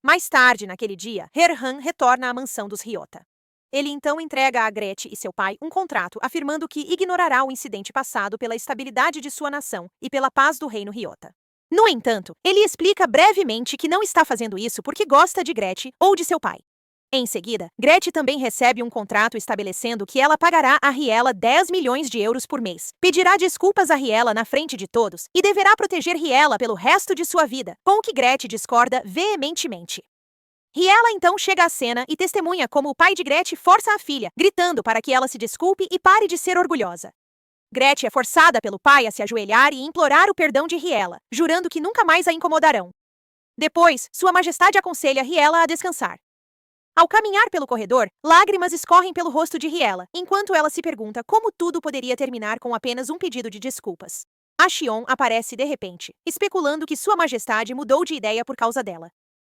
Mais tarde, naquele dia, Herhan retorna à mansão dos Ryota. Ele então entrega a Gretchen e seu pai um contrato afirmando que ignorará o incidente passado pela estabilidade de sua nação e pela paz do reino Ryota. No entanto, ele explica brevemente que não está fazendo isso porque gosta de Gretchen ou de seu pai. Em seguida, Gretchen também recebe um contrato estabelecendo que ela pagará a Riela 10 milhões de euros por mês, pedirá desculpas a Riela na frente de todos e deverá proteger Riela pelo resto de sua vida, com o que Gretchen discorda veementemente. Riela então chega à cena e testemunha como o pai de Gretchen força a filha, gritando para que ela se desculpe e pare de ser orgulhosa. Gretchen é forçada pelo pai a se ajoelhar e implorar o perdão de Riela, jurando que nunca mais a incomodarão. Depois, Sua Majestade aconselha Riela a descansar. Ao caminhar pelo corredor, lágrimas escorrem pelo rosto de Riela, enquanto ela se pergunta como tudo poderia terminar com apenas um pedido de desculpas. A Xion aparece de repente, especulando que Sua Majestade mudou de ideia por causa dela.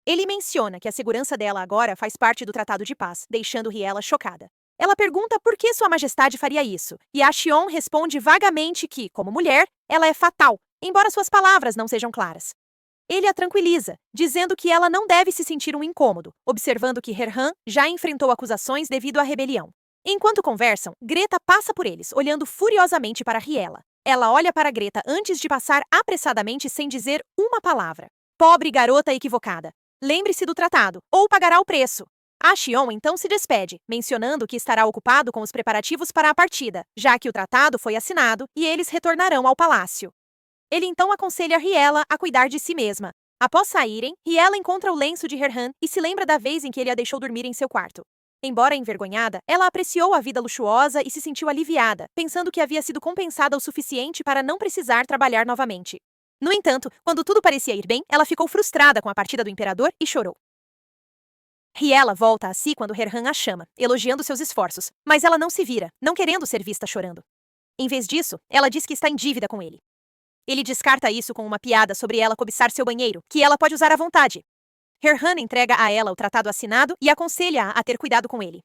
Ele menciona que a segurança dela agora faz parte do Tratado de Paz, deixando Riela chocada. Ela pergunta por que Sua Majestade faria isso, e a Xion responde vagamente que, como mulher, ela é fatal, embora suas palavras não sejam claras. Ele a tranquiliza, dizendo que ela não deve se sentir um incômodo, observando que Herhan já enfrentou acusações devido à rebelião. Enquanto conversam, Greta passa por eles, olhando furiosamente para Riela. Ela olha para Greta antes de passar apressadamente sem dizer uma palavra. Pobre garota equivocada. Lembre-se do tratado, ou pagará o preço. A Xion então se despede, mencionando que estará ocupado com os preparativos para a partida, já que o tratado foi assinado e eles retornarão ao palácio. Ele então aconselha Riela a cuidar de si mesma. Após saírem, Riela encontra o lenço de Herhan e se lembra da vez em que ele a deixou dormir em seu quarto. Embora envergonhada, ela apreciou a vida luxuosa e se sentiu aliviada, pensando que havia sido compensada o suficiente para não precisar trabalhar novamente. No entanto, quando tudo parecia ir bem, ela ficou frustrada com a partida do imperador e chorou. Riela volta a si quando Herhan a chama, elogiando seus esforços, mas ela não se vira, não querendo ser vista chorando. Em vez disso, ela diz que está em dívida com ele. Ele descarta isso com uma piada sobre ela cobiçar seu banheiro, que ela pode usar à vontade. Herhan entrega a ela o tratado assinado e aconselha-a a ter cuidado com ele.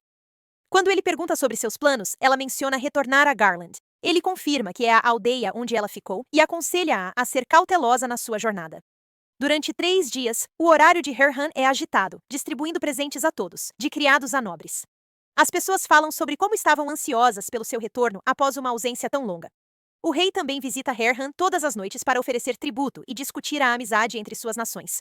Quando ele pergunta sobre seus planos, ela menciona retornar a Garland. Ele confirma que é a aldeia onde ela ficou e aconselha-a a ser cautelosa na sua jornada. Durante 3 dias, o horário de Herhan é agitado, distribuindo presentes a todos, de criados a nobres. As pessoas falam sobre como estavam ansiosas pelo seu retorno após uma ausência tão longa. O rei também visita Herhan todas as noites para oferecer tributo e discutir a amizade entre suas nações.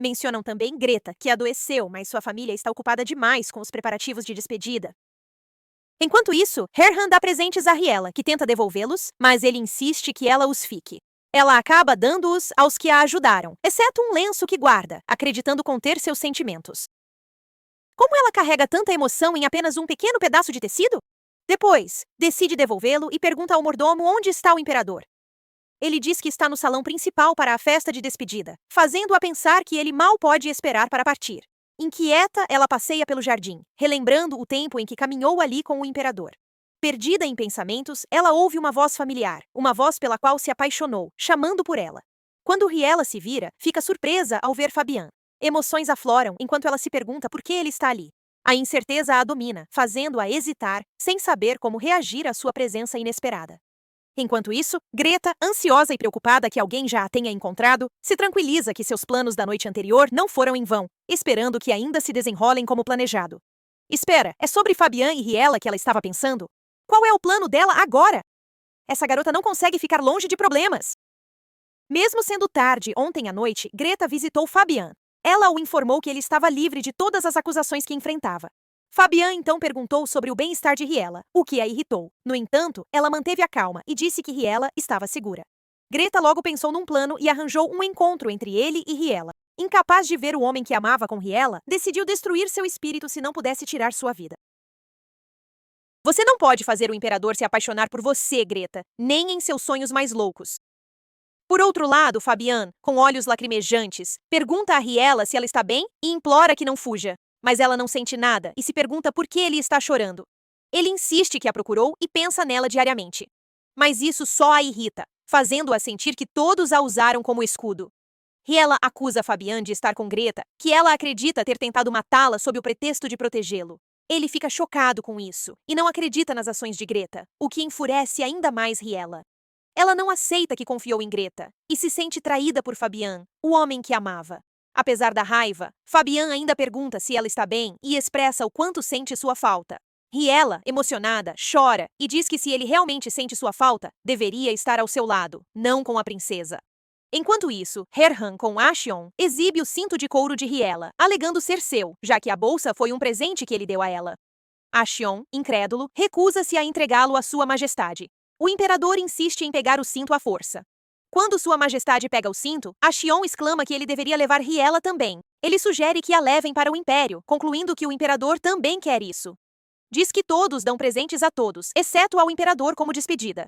Mencionam também Greta, que adoeceu, mas sua família está ocupada demais com os preparativos de despedida. Enquanto isso, Herhan dá presentes a Riela, que tenta devolvê-los, mas ele insiste que ela os fique. Ela acaba dando-os aos que a ajudaram, exceto um lenço que guarda, acreditando conter seus sentimentos. Como ela carrega tanta emoção em apenas um pequeno pedaço de tecido? Depois, decide devolvê-lo e pergunta ao mordomo onde está o imperador. Ele diz que está no salão principal para a festa de despedida, fazendo-a pensar que ele mal pode esperar para partir. Inquieta, ela passeia pelo jardim, relembrando o tempo em que caminhou ali com o imperador. Perdida em pensamentos, ela ouve uma voz familiar, uma voz pela qual se apaixonou, chamando por ela. Quando Riela se vira, fica surpresa ao ver Fabian. Emoções afloram enquanto ela se pergunta por que ele está ali. A incerteza a domina, fazendo-a hesitar, sem saber como reagir à sua presença inesperada. Enquanto isso, Greta, ansiosa e preocupada que alguém já a tenha encontrado, se tranquiliza que seus planos da noite anterior não foram em vão, esperando que ainda se desenrolem como planejado. Espera, é sobre Fabian e Riela que ela estava pensando? Qual é o plano dela agora? Essa garota não consegue ficar longe de problemas. Mesmo sendo tarde ontem à noite, Greta visitou Fabian. Ela o informou que ele estava livre de todas as acusações que enfrentava. Fabian então perguntou sobre o bem-estar de Riela, o que a irritou. No entanto, ela manteve a calma e disse que Riela estava segura. Greta logo pensou num plano e arranjou um encontro entre ele e Riela. Incapaz de ver o homem que amava com Riela, decidiu destruir seu espírito se não pudesse tirar sua vida. Você não pode fazer o imperador se apaixonar por você, Greta, nem em seus sonhos mais loucos. Por outro lado, Fabian, com olhos lacrimejantes, pergunta a Riela se ela está bem e implora que não fuja. Mas ela não sente nada e se pergunta por que ele está chorando. Ele insiste que a procurou e pensa nela diariamente. Mas isso só a irrita, fazendo-a sentir que todos a usaram como escudo. Riela acusa Fabian de estar com Greta, que ela acredita ter tentado matá-la sob o pretexto de protegê-lo. Ele fica chocado com isso e não acredita nas ações de Greta, o que enfurece ainda mais Riela. Ela não aceita que confiou em Greta e se sente traída por Fabian, o homem que amava. Apesar da raiva, Fabian ainda pergunta se ela está bem e expressa o quanto sente sua falta. Riela, emocionada, chora e diz que se ele realmente sente sua falta, deveria estar ao seu lado, não com a princesa. Enquanto isso, Herhan com Ashion exibe o cinto de couro de Riela, alegando ser seu, já que a bolsa foi um presente que ele deu a ela. Ashion, incrédulo, recusa-se a entregá-lo à sua majestade. O imperador insiste em pegar o cinto à força. Quando Sua Majestade pega o cinto, Ashion exclama que ele deveria levar Riela também. Ele sugere que a levem para o Império, concluindo que o imperador também quer isso. Diz que todos dão presentes a todos, exceto ao imperador como despedida.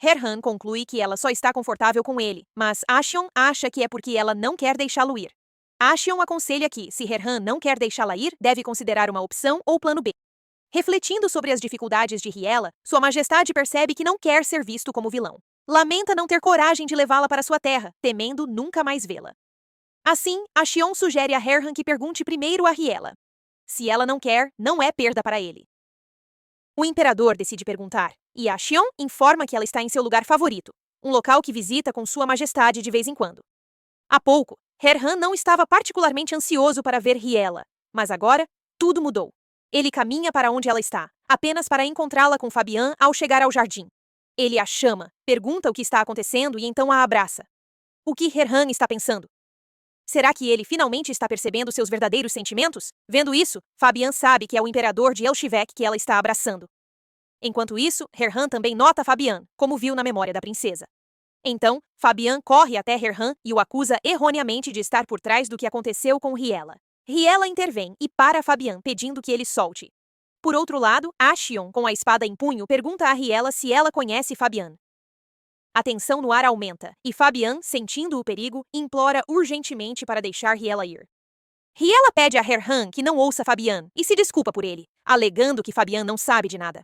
Herhan conclui que ela só está confortável com ele, mas Ashion acha que é porque ela não quer deixá-lo ir. Ashion aconselha que, se Herhan não quer deixá-la ir, deve considerar uma opção ou plano B. Refletindo sobre as dificuldades de Riela, Sua Majestade percebe que não quer ser visto como vilão. Lamenta não ter coragem de levá-la para sua terra, temendo nunca mais vê-la. Assim, Ashion sugere a Herhan que pergunte primeiro a Riela. Se ela não quer, não é perda para ele. O imperador decide perguntar, e Ashion informa que ela está em seu lugar favorito, um local que visita com Sua Majestade de vez em quando. Há pouco, Herhan não estava particularmente ansioso para ver Riela, mas agora, tudo mudou. Ele caminha para onde ela está, apenas para encontrá-la com Fabian ao chegar ao jardim. Ele a chama, pergunta o que está acontecendo e então a abraça. O que Herhan está pensando? Será que ele finalmente está percebendo seus verdadeiros sentimentos? Vendo isso, Fabian sabe que é o imperador de Elshivek que ela está abraçando. Enquanto isso, Herhan também nota Fabian, como viu na memória da princesa. Então, Fabian corre até Herhan e o acusa erroneamente de estar por trás do que aconteceu com Riela. Riela intervém e para Fabian, pedindo que ele solte. Por outro lado, Ashion, com a espada em punho, pergunta a Riela se ela conhece Fabian. A tensão no ar aumenta, e Fabian, sentindo o perigo, implora urgentemente para deixar Riela ir. Riela pede a Herhan que não ouça Fabian e se desculpa por ele, alegando que Fabian não sabe de nada.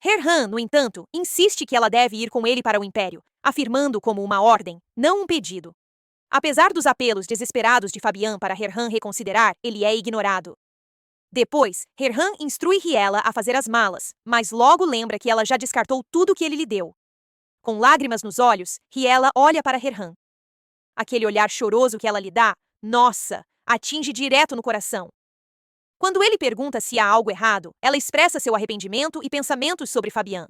Herhan, no entanto, insiste que ela deve ir com ele para o Império, afirmando como uma ordem, não um pedido. Apesar dos apelos desesperados de Fabian para Herhan reconsiderar, ele é ignorado. Depois, Herhan instrui Riela a fazer as malas, mas logo lembra que ela já descartou tudo que ele lhe deu. Com lágrimas nos olhos, Riela olha para Herhan. Aquele olhar choroso que ela lhe dá, nossa, atinge direto no coração. Quando ele pergunta se há algo errado, ela expressa seu arrependimento e pensamentos sobre Fabian.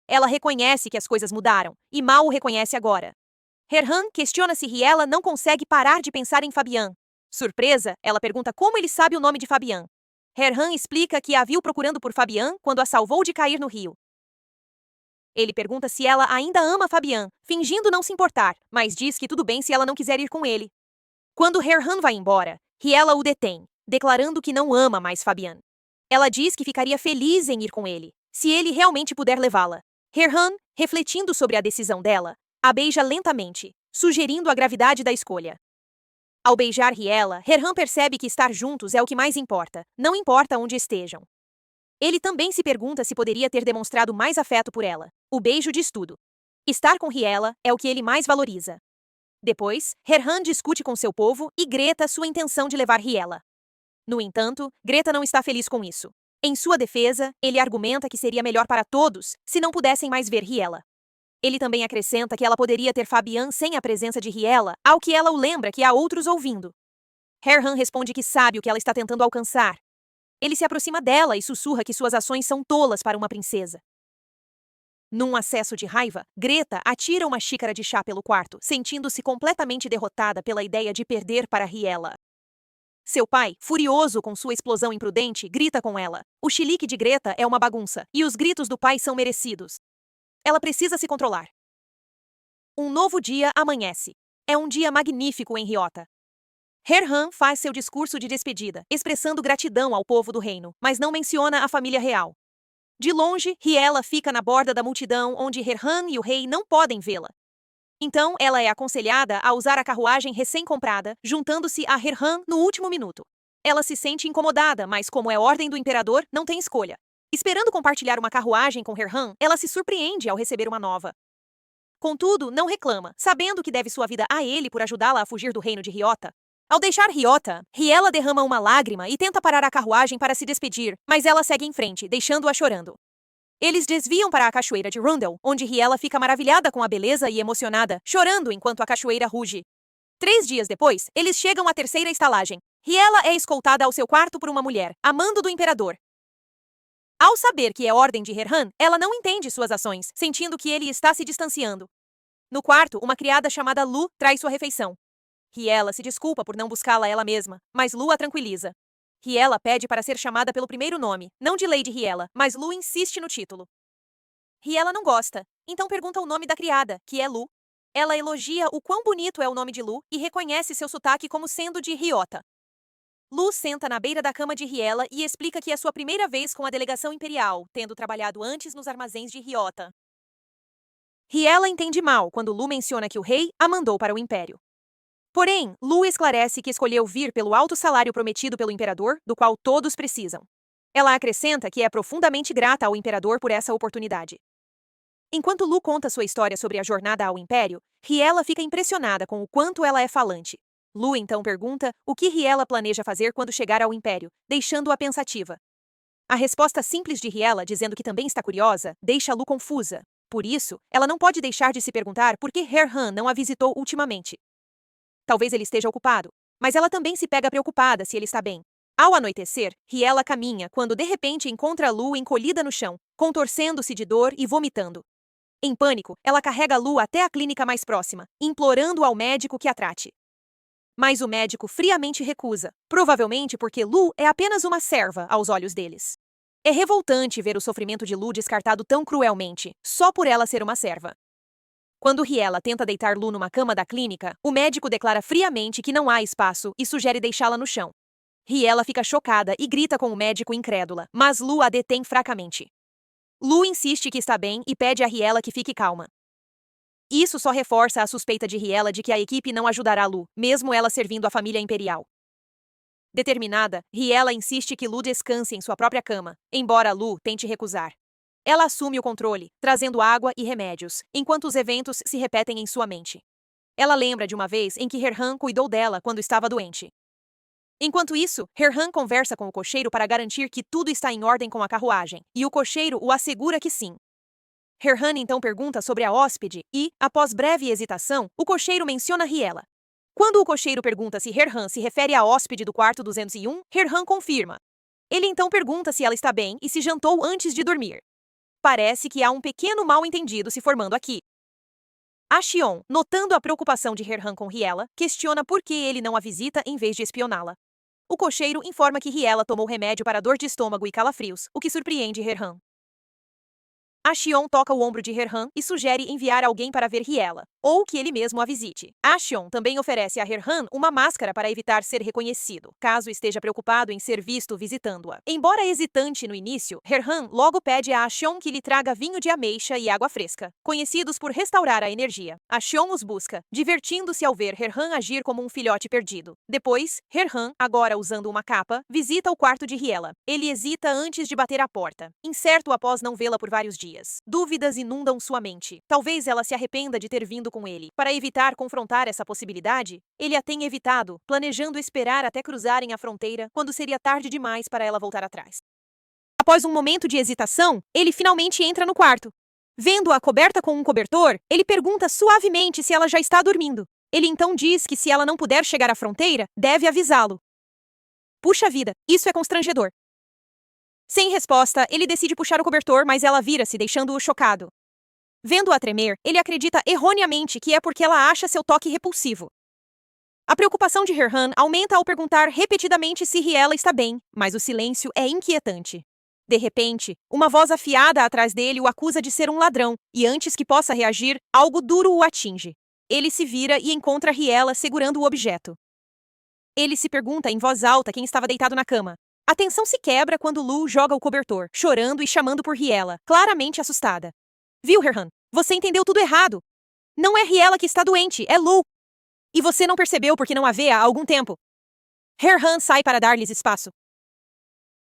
Ela reconhece que as coisas mudaram, e mal o reconhece agora. Herhan questiona se Riela não consegue parar de pensar em Fabian. Surpresa, ela pergunta como ele sabe o nome de Fabian. Herhan explica que a viu procurando por Fabian quando a salvou de cair no rio. Ele pergunta se ela ainda ama Fabian, fingindo não se importar, mas diz que tudo bem se ela não quiser ir com ele. Quando Herhan vai embora, Riela o detém, declarando que não ama mais Fabian. Ela diz que ficaria feliz em ir com ele, se ele realmente puder levá-la. Herhan, refletindo sobre a decisão dela, a beija lentamente, sugerindo a gravidade da escolha. Ao beijar Riela, Herhan percebe que estar juntos é o que mais importa, não importa onde estejam. Ele também se pergunta se poderia ter demonstrado mais afeto por ela. O beijo diz tudo. Estar com Riela é o que ele mais valoriza. Depois, Herhan discute com seu povo e Greta sua intenção de levar Riela. No entanto, Greta não está feliz com isso. Em sua defesa, ele argumenta que seria melhor para todos se não pudessem mais ver Riela. Ele também acrescenta que ela poderia ter Fabian sem a presença de Riela, ao que ela o lembra que há outros ouvindo. Herhan responde que sabe o que ela está tentando alcançar. Ele se aproxima dela e sussurra que suas ações são tolas para uma princesa. Num acesso de raiva, Greta atira uma xícara de chá pelo quarto, sentindo-se completamente derrotada pela ideia de perder para Riela. Seu pai, furioso com sua explosão imprudente, grita com ela. O chilique de Greta é uma bagunça, e os gritos do pai são merecidos. Ela precisa se controlar. Um novo dia amanhece. É um dia magnífico em Riota. Herhan faz seu discurso de despedida, expressando gratidão ao povo do reino, mas não menciona a família real. De longe, Riela fica na borda da multidão onde Herhan e o rei não podem vê-la. Então, ela é aconselhada a usar a carruagem recém-comprada, juntando-se a Herhan no último minuto. Ela se sente incomodada, mas como é ordem do imperador, não tem escolha. Esperando compartilhar uma carruagem com Herhan, ela se surpreende ao receber uma nova. Contudo, não reclama, sabendo que deve sua vida a ele por ajudá-la a fugir do reino de Riota. Ao deixar Riota, Riela derrama uma lágrima e tenta parar a carruagem para se despedir, mas ela segue em frente, deixando-a chorando. Eles desviam para a cachoeira de Rundel, onde Riela fica maravilhada com a beleza e emocionada, chorando enquanto a cachoeira ruge. 3 dias depois, eles chegam à terceira estalagem. Riela é escoltada ao seu quarto por uma mulher, a mando do imperador. Ao saber que é ordem de Herhan, ela não entende suas ações, sentindo que ele está se distanciando. No quarto, uma criada chamada Lu traz sua refeição. Riela se desculpa por não buscá-la ela mesma, mas Lu a tranquiliza. Riela pede para ser chamada pelo primeiro nome, não de Lady Riela, mas Lu insiste no título. Riela não gosta, então pergunta o nome da criada, que é Lu. Ela elogia o quão bonito é o nome de Lu e reconhece seu sotaque como sendo de Riota. Lu senta na beira da cama de Riela e explica que é sua primeira vez com a delegação imperial, tendo trabalhado antes nos armazéns de Riota. Riela entende mal quando Lu menciona que o rei a mandou para o império. Porém, Lu esclarece que escolheu vir pelo alto salário prometido pelo imperador, do qual todos precisam. Ela acrescenta que é profundamente grata ao imperador por essa oportunidade. Enquanto Lu conta sua história sobre a jornada ao império, Riela fica impressionada com o quanto ela é falante. Lu então pergunta o que Riela planeja fazer quando chegar ao império, deixando-a pensativa. A resposta simples de Riela, dizendo que também está curiosa, deixa Lu confusa. Por isso, ela não pode deixar de se perguntar por que Herhan não a visitou ultimamente. Talvez ele esteja ocupado, mas ela também se pega preocupada se ele está bem. Ao anoitecer, Riela caminha quando de repente encontra Lu encolhida no chão, contorcendo-se de dor e vomitando. Em pânico, ela carrega Lu até a clínica mais próxima, implorando ao médico que a trate. Mas o médico friamente recusa, provavelmente porque Lu é apenas uma serva aos olhos deles. É revoltante ver o sofrimento de Lu descartado tão cruelmente, só por ela ser uma serva. Quando Riela tenta deitar Lu numa cama da clínica, o médico declara friamente que não há espaço e sugere deixá-la no chão. Riela fica chocada e grita com o médico incrédula, mas Lu a detém fracamente. Lu insiste que está bem e pede a Riela que fique calma. Isso só reforça a suspeita de Riela de que a equipe não ajudará Lu, mesmo ela servindo a família imperial. Determinada, Riela insiste que Lu descanse em sua própria cama, embora Lu tente recusar. Ela assume o controle, trazendo água e remédios, enquanto os eventos se repetem em sua mente. Ela lembra de uma vez em que Herhan cuidou dela quando estava doente. Enquanto isso, Herhan conversa com o cocheiro para garantir que tudo está em ordem com a carruagem, e o cocheiro o assegura que sim. Herhan então pergunta sobre a hóspede e, após breve hesitação, o cocheiro menciona Riela. Quando o cocheiro pergunta se Herhan se refere à hóspede do quarto 201, Herhan confirma. Ele então pergunta se ela está bem e se jantou antes de dormir. Parece que há um pequeno mal-entendido se formando aqui. Xion, notando a preocupação de Herhan com Riela, questiona por que ele não a visita em vez de espioná-la. O cocheiro informa que Riela tomou remédio para dor de estômago e calafrios, o que surpreende Herhan. Xion toca o ombro de Herhan e sugere enviar alguém para ver Riela, ou que ele mesmo a visite. Xion também oferece a Herhan uma máscara para evitar ser reconhecido, caso esteja preocupado em ser visto visitando-a. Embora hesitante no início, Herhan logo pede a Xion que lhe traga vinho de ameixa e água fresca, conhecidos por restaurar a energia. Xion os busca, divertindo-se ao ver Herhan agir como um filhote perdido. Depois, Herhan, agora usando uma capa, visita o quarto de Riela. Ele hesita antes de bater à porta, incerto após não vê-la por vários dias. Dúvidas inundam sua mente. Talvez ela se arrependa de ter vindo com ele. Para evitar confrontar essa possibilidade, ele a tem evitado, planejando esperar até cruzarem a fronteira, quando seria tarde demais para ela voltar atrás. Após um momento de hesitação, ele finalmente entra no quarto. Vendo-a coberta com um cobertor, ele pergunta suavemente se ela já está dormindo. Ele então diz que se ela não puder chegar à fronteira, deve avisá-lo. Puxa vida, isso é constrangedor. Sem resposta, ele decide puxar o cobertor, mas ela vira-se, deixando-o chocado. Vendo-a tremer, ele acredita erroneamente que é porque ela acha seu toque repulsivo. A preocupação de Herhan aumenta ao perguntar repetidamente se Riela está bem, mas o silêncio é inquietante. De repente, uma voz afiada atrás dele o acusa de ser um ladrão, e antes que possa reagir, algo duro o atinge. Ele se vira e encontra Riela segurando o objeto. Ele se pergunta em voz alta quem estava deitado na cama. A tensão se quebra quando Lu joga o cobertor, chorando e chamando por Riela, claramente assustada. Viu, Herhan? Você entendeu tudo errado. Não é Riela que está doente, é Lu. E você não percebeu porque não a vê há algum tempo. Herhan sai para dar-lhes espaço.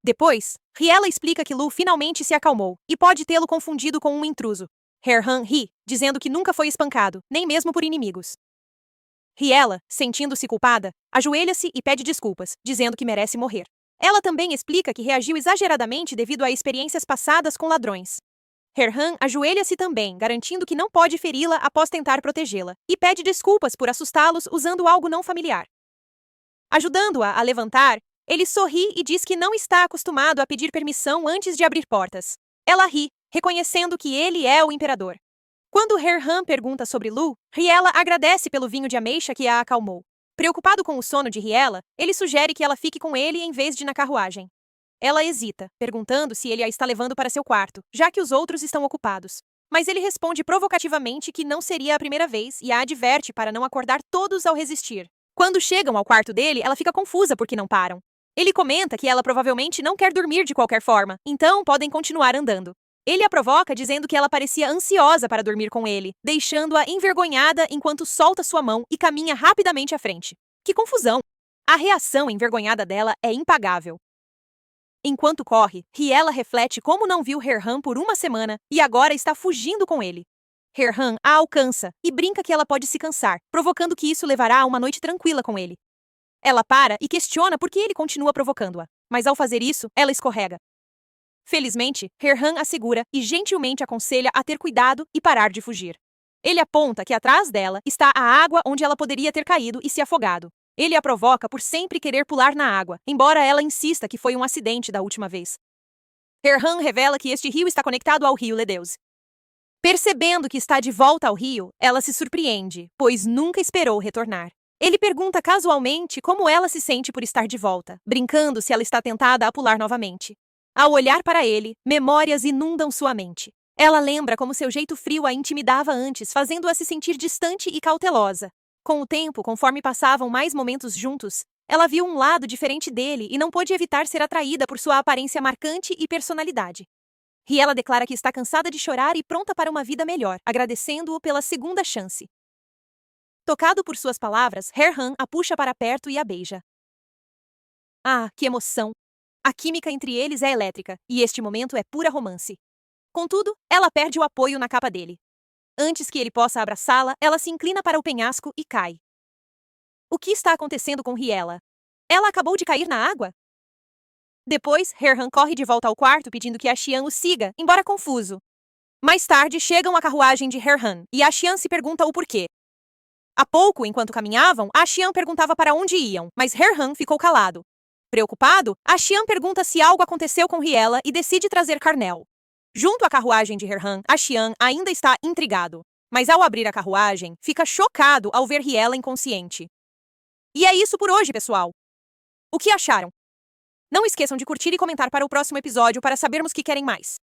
Depois, Riela explica que Lu finalmente se acalmou e pode tê-lo confundido com um intruso. Herhan ri, dizendo que nunca foi espancado, nem mesmo por inimigos. Riela, sentindo-se culpada, ajoelha-se e pede desculpas, dizendo que merece morrer. Ela também explica que reagiu exageradamente devido a experiências passadas com ladrões. Herhan ajoelha-se também, garantindo que não pode feri-la após tentar protegê-la, e pede desculpas por assustá-los usando algo não familiar. Ajudando-a a levantar, ele sorri e diz que não está acostumado a pedir permissão antes de abrir portas. Ela ri, reconhecendo que ele é o imperador. Quando Herhan pergunta sobre Lu, Riela agradece pelo vinho de ameixa que a acalmou. Preocupado com o sono de Riela, ele sugere que ela fique com ele em vez de na carruagem. Ela hesita, perguntando se ele a está levando para seu quarto, já que os outros estão ocupados. Mas ele responde provocativamente que não seria a primeira vez e a adverte para não acordar todos ao resistir. Quando chegam ao quarto dele, ela fica confusa porque não param. Ele comenta que ela provavelmente não quer dormir de qualquer forma, então podem continuar andando. Ele a provoca dizendo que ela parecia ansiosa para dormir com ele, deixando-a envergonhada enquanto solta sua mão e caminha rapidamente à frente. Que confusão! A reação envergonhada dela é impagável. Enquanto corre, Riela reflete como não viu Herhan por uma semana e agora está fugindo com ele. Herhan a alcança e brinca que ela pode se cansar, provocando que isso levará a uma noite tranquila com ele. Ela para e questiona por que ele continua provocando-a, mas ao fazer isso, ela escorrega. Felizmente, Herhan a segura e gentilmente aconselha a ter cuidado e parar de fugir. Ele aponta que atrás dela está a água onde ela poderia ter caído e se afogado. Ele a provoca por sempre querer pular na água, embora ela insista que foi um acidente da última vez. Herhan revela que este rio está conectado ao rio Ledeus. Percebendo que está de volta ao rio, ela se surpreende, pois nunca esperou retornar. Ele pergunta casualmente como ela se sente por estar de volta, brincando se ela está tentada a pular novamente. Ao olhar para ele, memórias inundam sua mente. Ela lembra como seu jeito frio a intimidava antes, fazendo-a se sentir distante e cautelosa. Com o tempo, conforme passavam mais momentos juntos, ela viu um lado diferente dele e não pôde evitar ser atraída por sua aparência marcante e personalidade. Riela declara que está cansada de chorar e pronta para uma vida melhor, agradecendo-o pela segunda chance. Tocado por suas palavras, Herhan a puxa para perto e a beija. Ah, que emoção! A química entre eles é elétrica, e este momento é pura romance. Contudo, ela perde o apoio na capa dele. Antes que ele possa abraçá-la, ela se inclina para o penhasco e cai. O que está acontecendo com Riela? Ela acabou de cair na água? Depois, Herhan corre de volta ao quarto pedindo que a Xian o siga, embora confuso. Mais tarde, chegam a carruagem de Herhan, e a Xian se pergunta o porquê. Há pouco, enquanto caminhavam, a Xian perguntava para onde iam, mas Herhan ficou calado. Preocupado, a Xian pergunta se algo aconteceu com Riela e decide trazer Carnel. Junto à carruagem de Herhan, a Xian ainda está intrigado. Mas ao abrir a carruagem, fica chocado ao ver Riela inconsciente. E é isso por hoje, pessoal! O que acharam? Não esqueçam de curtir e comentar para o próximo episódio para sabermos que querem mais.